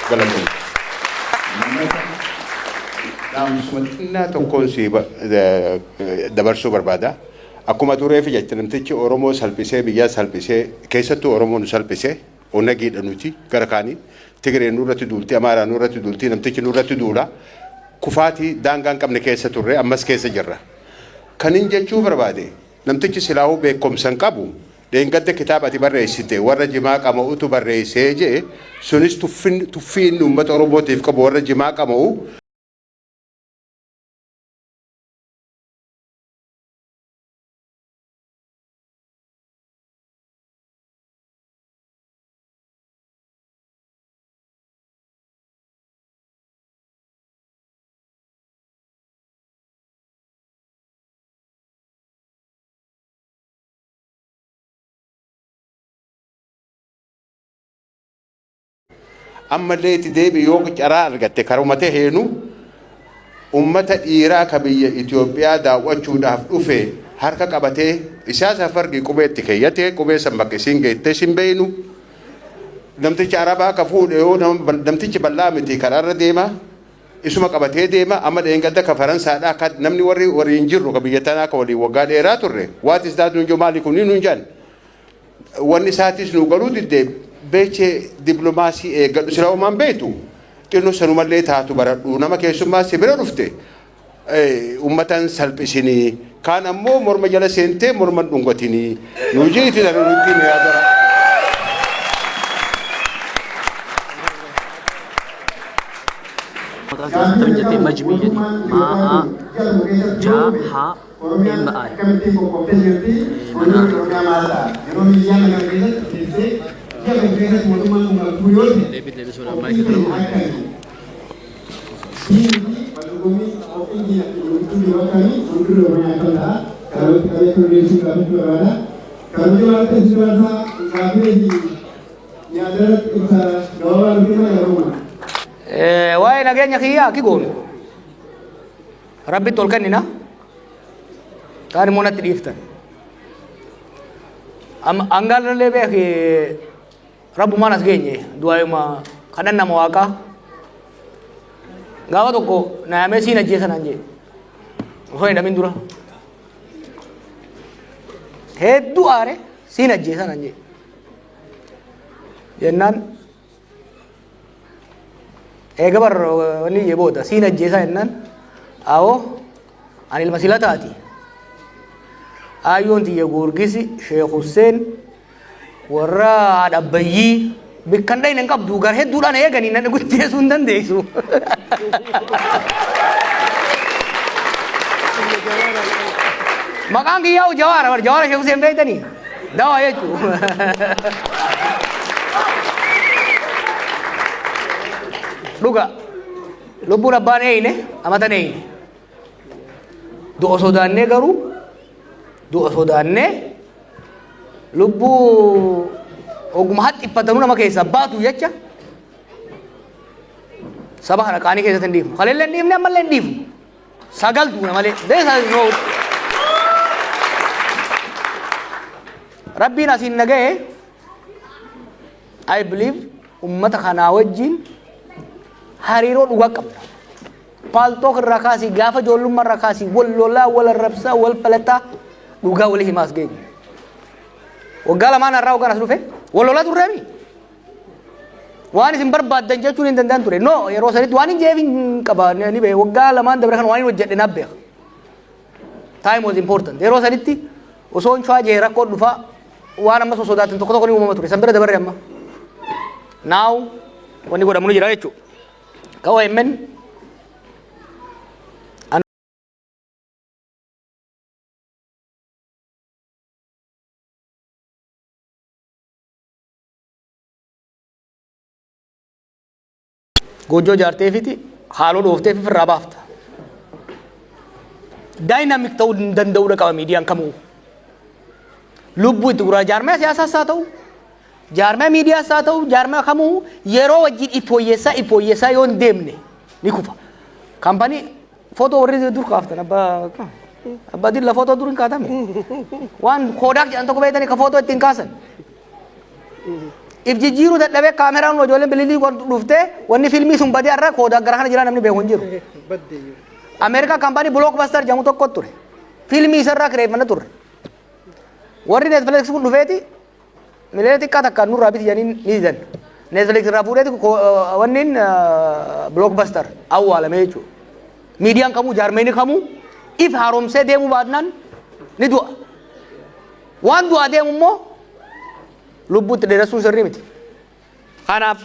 Galatoom. Naamsuma xinnaa tokkoon si dabarsuu barbaada. Akkuma turee fi jecha namtichi Oromoo salphisee biyyaa salphisee keessattuu Oromoo nu salphisee onnagiidha nuti gara kaanii Tigireen nurratti duulti Amaaraa nurratti duulti namtichi nurratti duula kufaatii daangaan qabne keessa turre ammas keessa jirra. Kanin jechuu barbaade namtichi silaahuu beekumsa qabu dheengadda kitaaba ati barreessite warra jimaa qama'utu barreessee jee sunis tuffiin uummata Oromootiif qabu warra jimaa qama'u. Amma leeti deebi yoo caraa argatte karumate heenu ummata dhiiraa ka biyya Itoophiyaa daawwachuudhaaf dhufe harka qabatee isaas afargi qubeetti keeyyate qubee san bakka isin geettee sin beeynu namtichi Arabaa ka fuudhe yoo namtichi bal'aa miti karaarra deema isuma qabatee deema amma dheengadda ka Faransaadhaa ka namni warri hin jirru ka biyya tanaa ka waliin waggaa dheeraa turre waatis daatuun joo maali kun nuun jaan wanni isaatis nu galuu diddee beche diplomaasii eeggadhu sila uumaan beetu xinnoo sanumallee taatu baradhu nama keessummaa si bira dhufte ummatan salphisinii kaan ammoo morma jala seentee morma dhungatinii nu jiiti daruutti ni yaadara.
درجة مجمية مع جا ها ام اي
dorgommii qophiin guutuu yeroo akkamii fuuldura oromiyaa kan ta'a kan walitti qabee turreessuu gaafachuu barbaada. Kan hojii waan ta'eef suuraasaa gaafee yaadarratti ibsa gabaabaa dhufeera yeroo
waa'ee nageenya kiyyaa akki goonu rabbitti ol kennina kaan immoo natti dhiiftan angaalallee beeki rabbumaan as geenye du'aayuma kadhannama waaqaa gaafa tokko naamee siin ajjeesan an jee osoo hin dhamin dura hedduu aare siin ajjeesan an jee jennaan eega bar wanni jee booda siin ajjeesaa jennaan awoo ani ilma sila taati ayyoon tiyya Goorgisi Sheekh Hussein warra Adabbayyii bikkan dhayne hin qabdu gar hedduudhaan eeganii nan gutteessuu hin dandeessu. Maqaan kiyyaa'u Jawaara bar Jawaara Sheekh Hussein beektanii dawaa jechuudha. Dhuga lubbuun abbaan eeyne amatan eeyne du'a sodaannee garuu du'a sodaannee lubbuu oguma haxxiffatanuu nama keessa baatu jecha saba kana qaanii keessatti hin dhiifnu kaleellee hin dhiifne ammallee hin dhiifnu sagaltuuna malee beesa noo rabbiin asiin naga'e I believe ummata kanaa wajjin hariiroo dhugaa qabna. Paaltook irraa kaasii gaafa ijoollummaa irraa kaasii wal lolaa wal arrabsaa wal falataa dhugaa walii himaas geenye. Waggaa lamaan irraa waggaan as dhufe wal lolaa turreemi. Waan isin barbaaddan jechuun hin danda'an ture. No yeroo sanitti waan hin jeefin qaba ni beeku waggaa lamaan dabre kan waan hin hojjedhe naaf beeka. Time was important. Yeroo sanitti osoo hin chwaa jee rakkoo dhufaa waan amma sodaatan tokko tokko ni uumama ture. San bira dabarre amma. Now wanni godhamu ni jira jechuudha. Kau emen gojo jaartee fiti haaloo dhooftee fi firraa baafta. Daayinaamik ta'uu danda'uudha qaba miidiyaan kamuu. Lubbuu itti guraa jaarmaa siyaasaas haa ta'u jaarmaa miidiyaas haa ta'u jaarmaa kamuu yeroo wajjin iffooyyeessaa yoo hin deemne ni kufa. Kaampanii footoo warri dur kaaftan abbaa dilla footoo dur hin kaatame waan koodaak jedhan tokko beektanii ka footoo ittiin kaasan. If jijjiiruu dadhabee kaameraan ijoolleen bililii dhuftee wanni fiilmii sun badee irraa koodaak gara kana jira namni beeku hin jiru. Ameerikaa kaampanii Blockbuster jedhamu tokko ture. Fiilmii isarraa kireeffanna turre. Warri Netflix kun dhufeeti milee xiqqaa takka nurraa biti jedhanii ni didan. Netflix irraa fuudheeti wanniin Blockbuster awwaalame jechuudha. Miidiyaan kamuu jaarmeenii kamuu if haaromsee deemuu baadnaan ni du'a. Waan du'aa deemu immoo lubbuutti dheeressuun sirrii miti. Kanaaf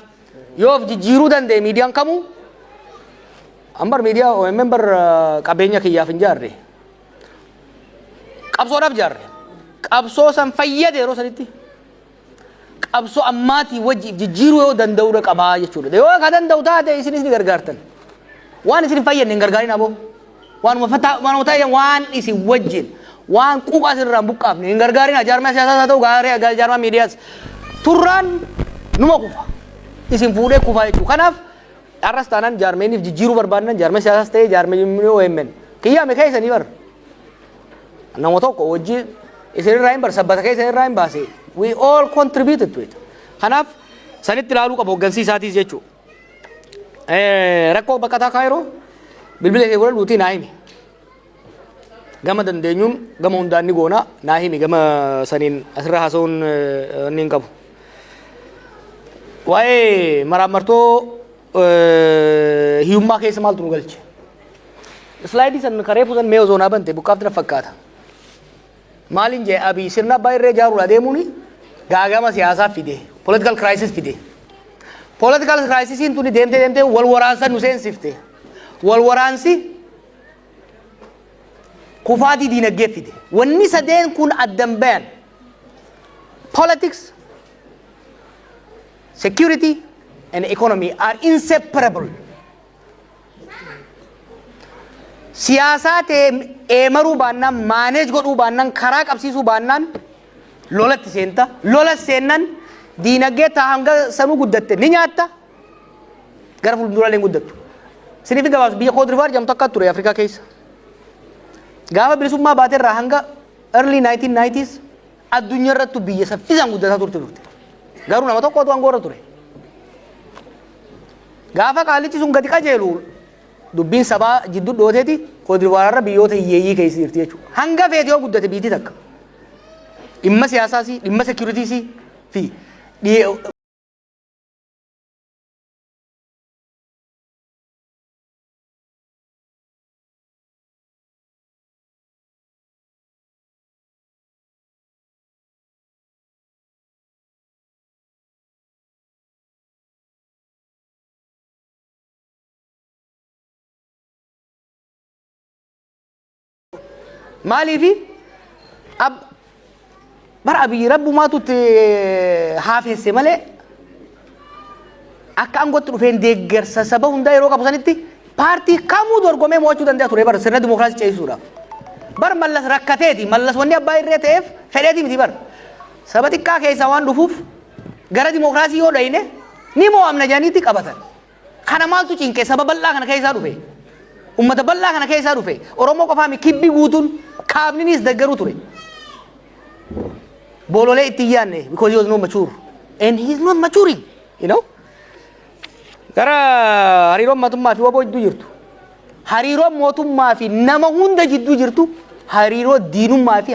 yoo of jijjiiruu danda'e miidiyaan kamuu ambar miidiyaa OMN bar qabeenya kiyyaaf hin jaarre. Qabsoodhaaf jaarre. Qabsoo san fayyade yeroo sanitti. Qabsoo ammaatii wajji jijjiiruu yoo danda'uudha qabaa jechuudha. Yoo ka danda'u taate isinis ni gargaartan. Waan isin hin fayyadne hin gargaarin aboo. Waanuma ta'e waan isin wajjin waan quuqaa isinirraa hin buqqaafne hin gargaarin jaarmaa siyaasaa haa ta'u gaarii jaarmaa miidiyaas turraan numa kufa. Isin fuudhee kufaa jechuudha. Kanaaf har'as taanaan jaarmeeniif jijjiiruu barbaadan jaarmaa siyaasaas ta'ee jaarmee OMN. Kiyyaame kee isanii bara. Nama tokko wajjin isinirraa hin sabbata kee isinirraa hin baase. We all contributed to it. Kanaaf sanitti ilaaluu qaba hooggansiisaatiis jechuudha. Rakkoo baqataa Kaayiroo bilbila kee godhan duutii naa himi. Gama dandeenyuun gama hundaan ni goona naa himi gama saniin asirra haasa'uun inni hin qabu. Waa'ee maraammartoo hiyyummaa keessa maaltu nu galche? Slaayidii san karee fuusan mee osoo naa bante buqqaafti na fakkaata. Maalin jee abii sirna abbaa irree jaaruudha deemuuni gaagama siyaasaa fide political crisis fide. Political crisisiin tuni deemtee wal waraansa nu seensifte. Wal waraansi kufaatii diinagdee fide. Wanni sadeen kun addan bayan politics, security and economy are inseparable. siyaasaa ta'e eemaruu baannaan maaneej godhuu baannaan karaa qabsiisuu baannaan lolatti seenta. Lola seennan diinagdee taa hanga sanuu guddatte ni nyaatta gara fuulduraalee guddattu. Siniif gabaabsu biyya Cote d'Ivoire jedhamtu akka ture Afrikaa keessa. Gaafa bilisummaa baatee irraa hanga early 1990s addunyaa irratti biyya saffisaan guddataa turte. Garuu nama tokkotu aangoorra ture. Gaafa qaalichi sun gadi qajeelu dubbiin sabaa jidduu dhooteeti Cote d'Ivoire irra biyyoota hiyyeeyyii keessa jirti jechuudha. Hanga feete yoo guddate biyyi takka. Dhimma siyaasaas, dhimma securities fi maaliifi bara abiyyi rabbumaatu haafesse malee akka aangootti dhufeen deeggarsa saba hundaa yeroo qabu sanitti paartii kamuu dorgomee mo'achuu danda'a ture bara sirna dimookiraasii ceesisuudhaaf. Bara mallas rakkateeti mallas wanni abbaa irree ta'eef fedheeti miti bara saba xiqqaa keessaa waan dhufuuf gara dimookiraasii yoo dhayne ni mo'amna jedhaniitti qabatan. Kana maaltu cinqee saba bal'aa kana keessaa dhufe ummata bal'aa kana keessaa dhufe Oromoo qofaami kibbi guutuun kaabninis deggeruu ture. Bolole itti yaanne because he was not mature and he is not maturing, you know. Gara hariiroon mootummaa fi waboo jidduu jirtu. Hariiroon mootummaa fi nama hunda jidduu jirtu hariiroo diinummaa fi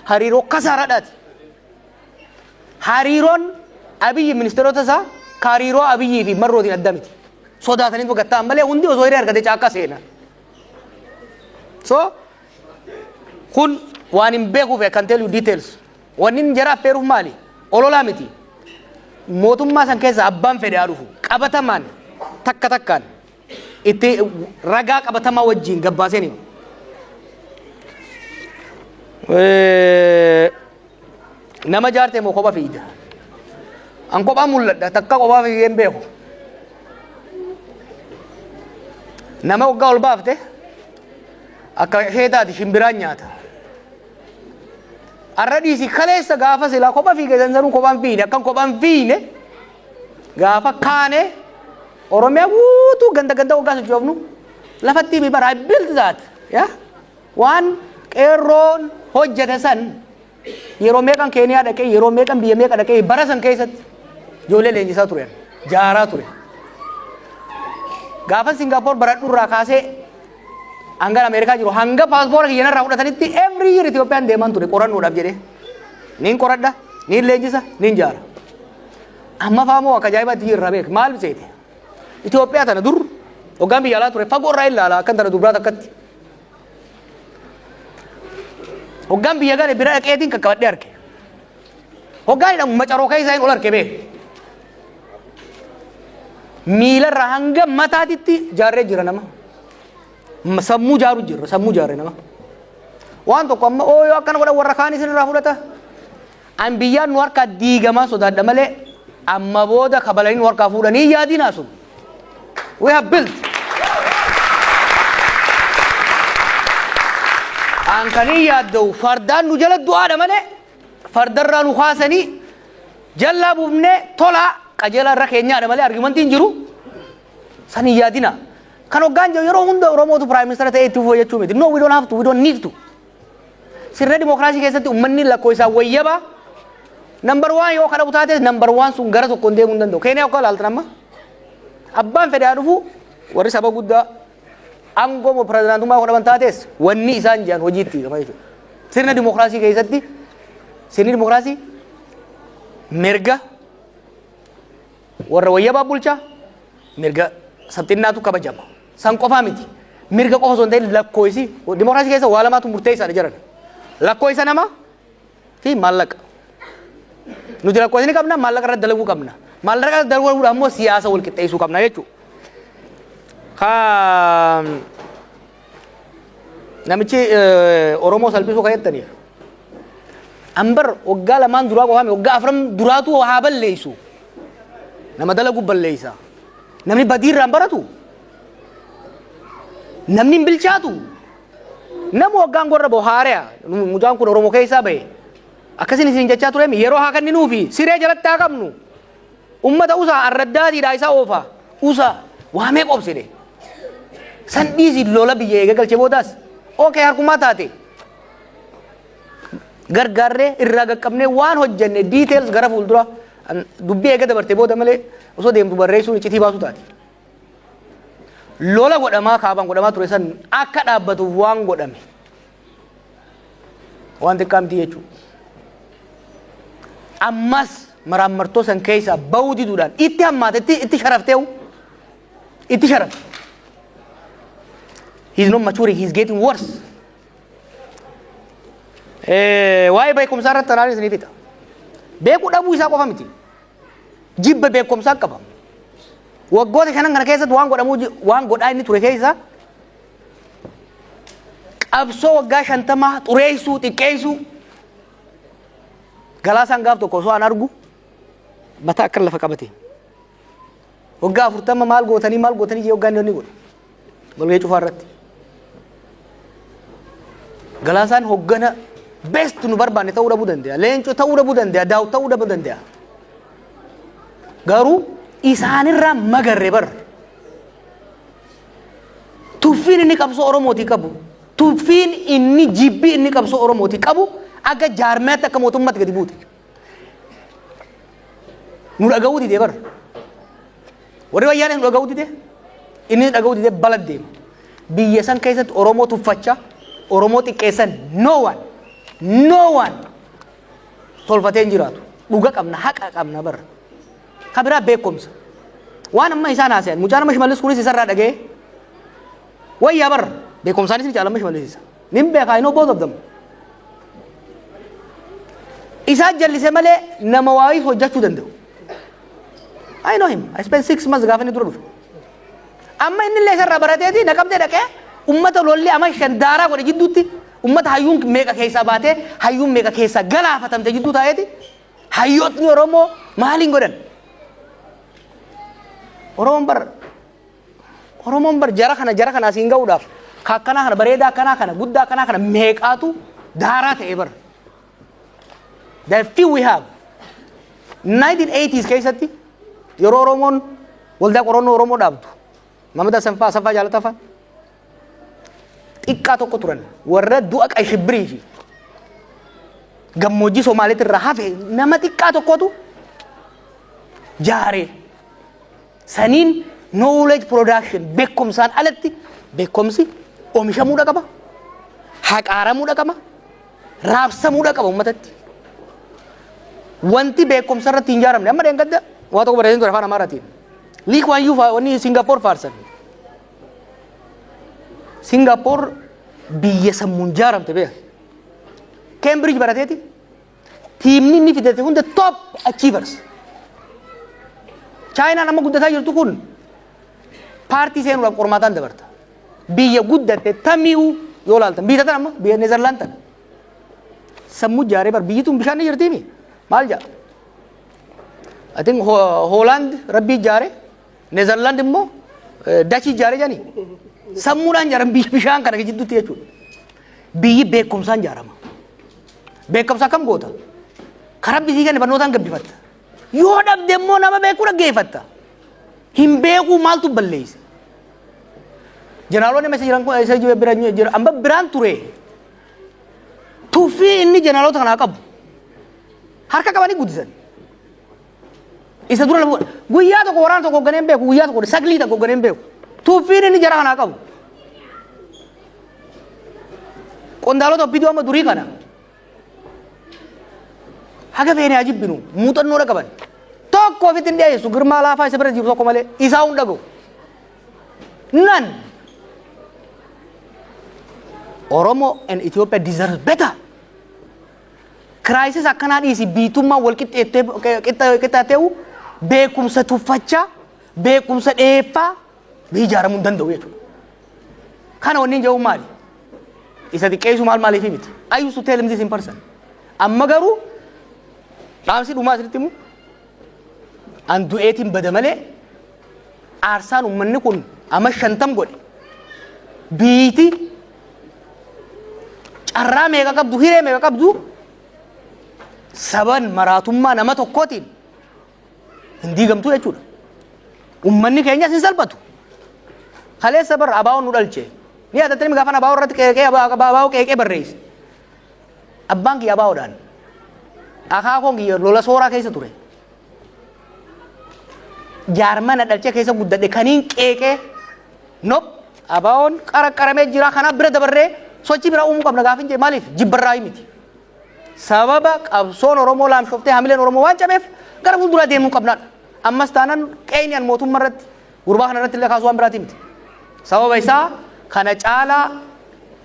hariiroo kasaaraadhaati. Hariiroon Abiyyi ministeerota isaa hariiroo Abiyyii fi Marrootiin adda miti. Sodaatanii gattaan malee hundi osoo hiree argate caakka seena. So kun waan hin beekuuf I can tell you details. Wanni jara affeeruuf maali? Ololaa miti. Mootummaa san keessa abbaan fedhe haa dhufu. Qabatamaan takka takkaan itti ragaa qabatamaa wajjin gabbaasanii. Nama jaarte moo kophaa fiida? An kophaa mul'adha takka kophaa fiigee hin beeku. Nama waggaa ol baafte akka heetaati shimbiraan nyaata. Arradhiisi kaleessa gaafa silaa kophaa fiigee sansanuu kophaan fiine akkan kophaan fiine gaafa kaane Oromiyaa guutuu ganda waggaa sochoofnu lafatti mi bara I built that yeah waan qeerroon hojjete san yeroo meeqan Keeniyaa dhaqee yeroo meeqan biyya meeqa dhaqee bara san keessatti ijoollee leenjisaa turan jaaraa ture. Gaafa Singapore baradhu irraa kaasee hanga Ameerikaa jiru hanga paaspoora kiyyan irraa fudhatanitti every year Itoophiyaan deeman ture qorannoodhaaf jedhee niin qoradha niin leenjisa niin jaara. Amma faamoo akka ajaa'ibaatti irraa beek maal seete Itoophiyaa tana dur hoggaan biyya alaa ture fagoo irraa ilaala akkan tana dubraa takkatti. Hoggaan biyya gane bira dhaqeetiin qaqqabadhee arge. Hoggaan hidhamu macaroo keessaa hin ol arge beek. Miila irraa hanga mataatitti jaarree jira nama. Sammuu jaaru jirra sammuu jaarree nama. Waan tokko amma yoo akkana godhan warra kaan isin irraa fudhata. An biyyaan nu harkaa diigamaa sodaadha malee amma booda kabalanii nu harkaa fuudhanii yaadinaa sun. We have built. An kanii yaadda'u fardaan nu jala du'aadha malee fardarraa nu kaasanii jallaa buufnee tolaa qajeelaa irra keenyaadha malee argumentiin jiru san hin yaadina. Kan hoggaan jiru yeroo hunda Oromootu prime minister ta'ee itti fufuu jechuu miti. No, we don't have to, we don't need to. Sirna dimookiraasii keessatti uummanni lakkoo isaa wayyaba. Number 1 yoo kana butaate number 1 sun gara tokkoon deemuu hin danda'u. Keeniyaa akka ilaaltan amma abbaan fedhaa dhufu warri saba guddaa aangoo moo pirezidaantummaa godhaman taates wanni isaan jiran hojiitti gama jechuudha. Sirna dimookiraasii keessatti sirni dimookiraasii mirga warra wayyabaa bulchaa mirga sabxinnaatu kabajama. San qofaa miti. Mirga qofa osoo hin ta'in lakkoofsi dimookiraasii keessa waa lamaatu murteessaadha jiran. Lakkoofsa namaa fi maallaqa. Nuti lakkoofsi ni qabna maallaqa irratti dalaguu qabna. Maallaqa irratti dalaguudhaan immoo siyaasa wal qixxeessuu qabna jechuudha. Namichi Oromoo salphisuu kan jettaniif. Ambar waggaa lamaan duraa qofaame waggaa afran duraatu haa balleessu. Nama dalagu balleessa. Namni badiirraan baratu namni hin bilchaatu. Nama waggaan gorra bohaare'a mucaan kun Oromoo keessaa bahe. Akkasin isin jechaa ture yeroo haa kenninuu fi siree jalatti haa qabnu. Ummata usaa arraddaatiidhaa isaa oofa. Usaa waamee qobsine. San dhiisi lola biyya eega galchee boodaas. Okee harkumaa taate. Gargaarree irraa qaqqabnee waan hojjenne details gara fuuldura dubbii eega dabartee booda malee osoo deemtu barreessuun iccitii baasu taate. Lola godhamaa kaabaan godhamaa ture san akka dhaabbatuuf waan godhame. Waan xiqqaa miti jechuudha. Ammas maraammartoo san keessa bahuu diduudhaan itti hammaatetti itti sharafteewu itti sharafte. He's not maturing, he's getting worse. Waa'ee beekumsaa irratti tanaan isinii fixa. Beekuu dhabuu isaa qofa miti. Jibba beekumsaa qaba. Waggoota shanan kana keessatti waan godhaa inni ture keessa qabsoo waggaa 50 xureessuu xiqqeessuu Galaasaan gaaf tokko osoo an argu mataa akka lafa qabate. Waggaa 40 maal gootanii jee waggaa inni godha. Balgee cufaa irratti. Galaasaan hoggana best nu barbaanne ta'uu dhabuu danda'a. Leencoo ta'uu dhabuu danda'a. Daawud ta'uu dhabuu danda'a. Garuu isaanirraa magarree bar. Tuffiin inni qabsoo Oromootii qabu. Tuffiin inni jibbii inni qabsoo Oromootii qabu. Aga jaarmeetti akka mootummaatti gadi buute. Nu dhaga'uu didee bar. Warri wayyaanee nu dhaga'uu didee. Inni dhaga'uu didee bala deema. Biyya san keessatti Oromoo tuffachaa Oromoo xiqqeessan no one tolfatee hin jiraatu. Dhuga qabna haqa qabna bar. Kabiraa beekumsa. Waan amma isaan haasayan mucaan amma Shimallis kunis isarraa dhaga'ee wayyaa bar beekumsaanis ni caalama Shimallis isa. Nin beekaa inoo both of them. Isaan jallisee malee nama waayis hojjechuu danda'u. I know him. I spent 6 months gaafa inni dura dhufe. Amma inni illee isarraa barateeti naqamtee dhaqee ummata lollee ama shandaaraa godhe jidduutti ummata hayyuun meeqa keessaa baatee hayyuun meeqa keessaa galaafatamte jidduu taa'eeti hayyootni Oromoo maaliin godhan? Oromoon bar jara kana asiin ga'uudhaaf akkanaa kana bareedaa akkanaa kana guddaa akkanaa kana meeqaatu daaraa ta'e bar. The few we have 1980s keessatti yeroo Oromoon waldaa qorannoo Oromoo dhaabdu Mamada Sanfaa Jaalataffaa xiqqaa tokko turan warra du'a Qayshibbirii fi gammoojjii Somaaliitti irraa hafe nama xiqqaa tokkotu jaaree saniin knowledge production beekumsaan alatti beekumsi oomishamuudha qaba haqaaramuudha qaba raabsamuudha qaba uummatatti. Wanti beekumsa irratti hin ijaaramne amma dheengadda waa tokko barreessin ture afaan Amaaraatiin. Lee Kuan Yew wanni Singapore faarsan. Singapore biyya sammuun ijaaramte beeka. Cambridge barateeti. Tiimni inni fidate hunda top achievers. China nama guddataa jirtu kun paartii seenuudhaaf qormaataan dabarta. Biyya guddatte tamiu yoo laaltan biyya tana amma biyya Neezerlaand tana. Sammuu ijaaree bar biyyi tun bishaan ni jirtiimi. Maal jaa? I think Holland rabbi ijaare Neezerlaand immoo Dutch ijaare jani. Sammuudhaan ijaaran bishaan kana jidduutti jechuudha. Biyyi beekumsaan ijaarama. Beekumsa kam goota? Karaa bisii kan barnootaan gabbifatta. Yoo dhabde immoo nama beekuu dhaggeeffatta. Hin beekuu maaltu balleessa? Jeneraaloonni meeshaa jiran kun isa jira amma biraan ture. Tuffii inni jeneraalota kanaa qabu. Harka qabanii guddisan. Isa dura guyyaa tokko waraana tokko hoogganee hin beeku guyyaa tokko saglii tokko hoogganee hin beeku. Tuffiin inni jara kanaa qabu. Qondaalota obbidii amma durii kana. Haga feenee ajibbinu muuxannoodha qaban. Tokko ofitti hin dhiyeessu girmaa laafaa isa bira jiru tokko malee isaa hunda dhaga'u. None. Oromo and Ethiopia deserve better. Crisis akkanaa dhiisi biitummaa wal qixxaateewu beekumsa tuffachaa beekumsa dheeffaa ijaaramuu hin danda'u jechuudha. Kana wanni hin jedhu maali? Isa xiqqeessu maaliif miti? I used to tell him this in person. Amma garuu dhaamsi dhumaa asirratti himu an du'eetiin bada malee aarsaan uummanni kun amma 50 godhe biiti carraa meeqa qabdu hiree meeqa qabdu saban maraatummaa nama tokkootiin hin diigamtu jechuudha. Ummanni keenyas hin salphatu. Kaleessa bar abaa'oon nu dhalche. Ni yaadatanii gaafan abaa'oo irratti abaa'oo qeeqee barreesse. Abbaan kiyya abaa'oodhaan. Akaakoon kiyya lola sooraa keessa ture. Jaarmana dhalchee keessa guddadhe kaniin qeeqee nop abaa'oon qaramee jira kanaaf bira dabarree sochii bira uumuu qabna gaafin jee maaliif jibbarraa miti. Sababa qabsoon Oromoo laamshoftee hamileen Oromoo waan cabeef gara fuulduraa deemuu qabnaadha. Ammas taanaan qeeniyan mootummaa irratti gurbaa kana irratti illee kaasuu waan biraati miti. Sababa isaa kana caalaa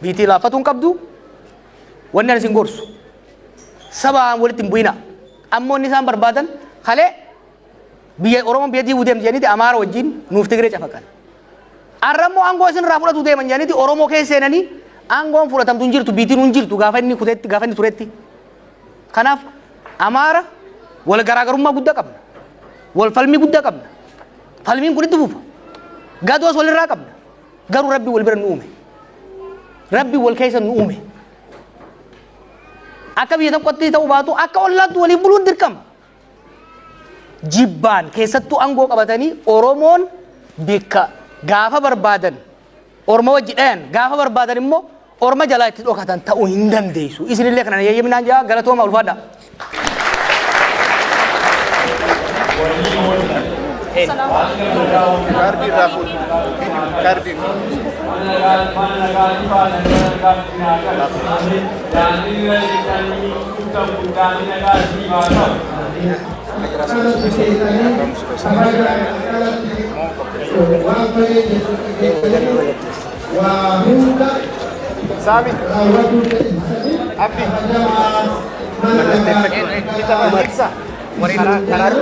biitii laaffatuun qabdu wanni ani isin gorsu. Sabaan walitti hin bu'ina. Ammoo inni isaan barbaadan kalee biyya Oromoon biyya diiguu deemti jedhaniiti Amaara wajjin nuuf Tigiree cafaqan. Arrammoo aangoo isin irraa fudhatu deeman jedhaniiti Oromoo keessa seenanii aangoon fudhatamtu hin jirtu biitiin hin jirtu gaafa inni kuteetti gaafa inni turetti. Kanaaf Amaara wal garaagarummaa guddaa qabna. Wal falmii guddaa qabna. Falmiin kun itti fufa. Gadoos walirraa qabna. Garuu Rabbi wal bira nu uume. Rabbi wal keessa nu uume. Akka biyya tokkotti ta'uu baatu akka ollaatti waliin buluun dirqama. Jibbaan keessattuu aangoo qabatanii Oromoon bikka gaafa barbaadan Oromoo wajji dhayan gaafa barbaadan immoo Orma jalaa itti dhokatan ta'uu hin dandeessu. Isinillee kana yayyaminaan jaa galatooma ulfaadha.
Kardi Rafut. Kardi. Sami. Abdi. Kita memeriksa. Karar.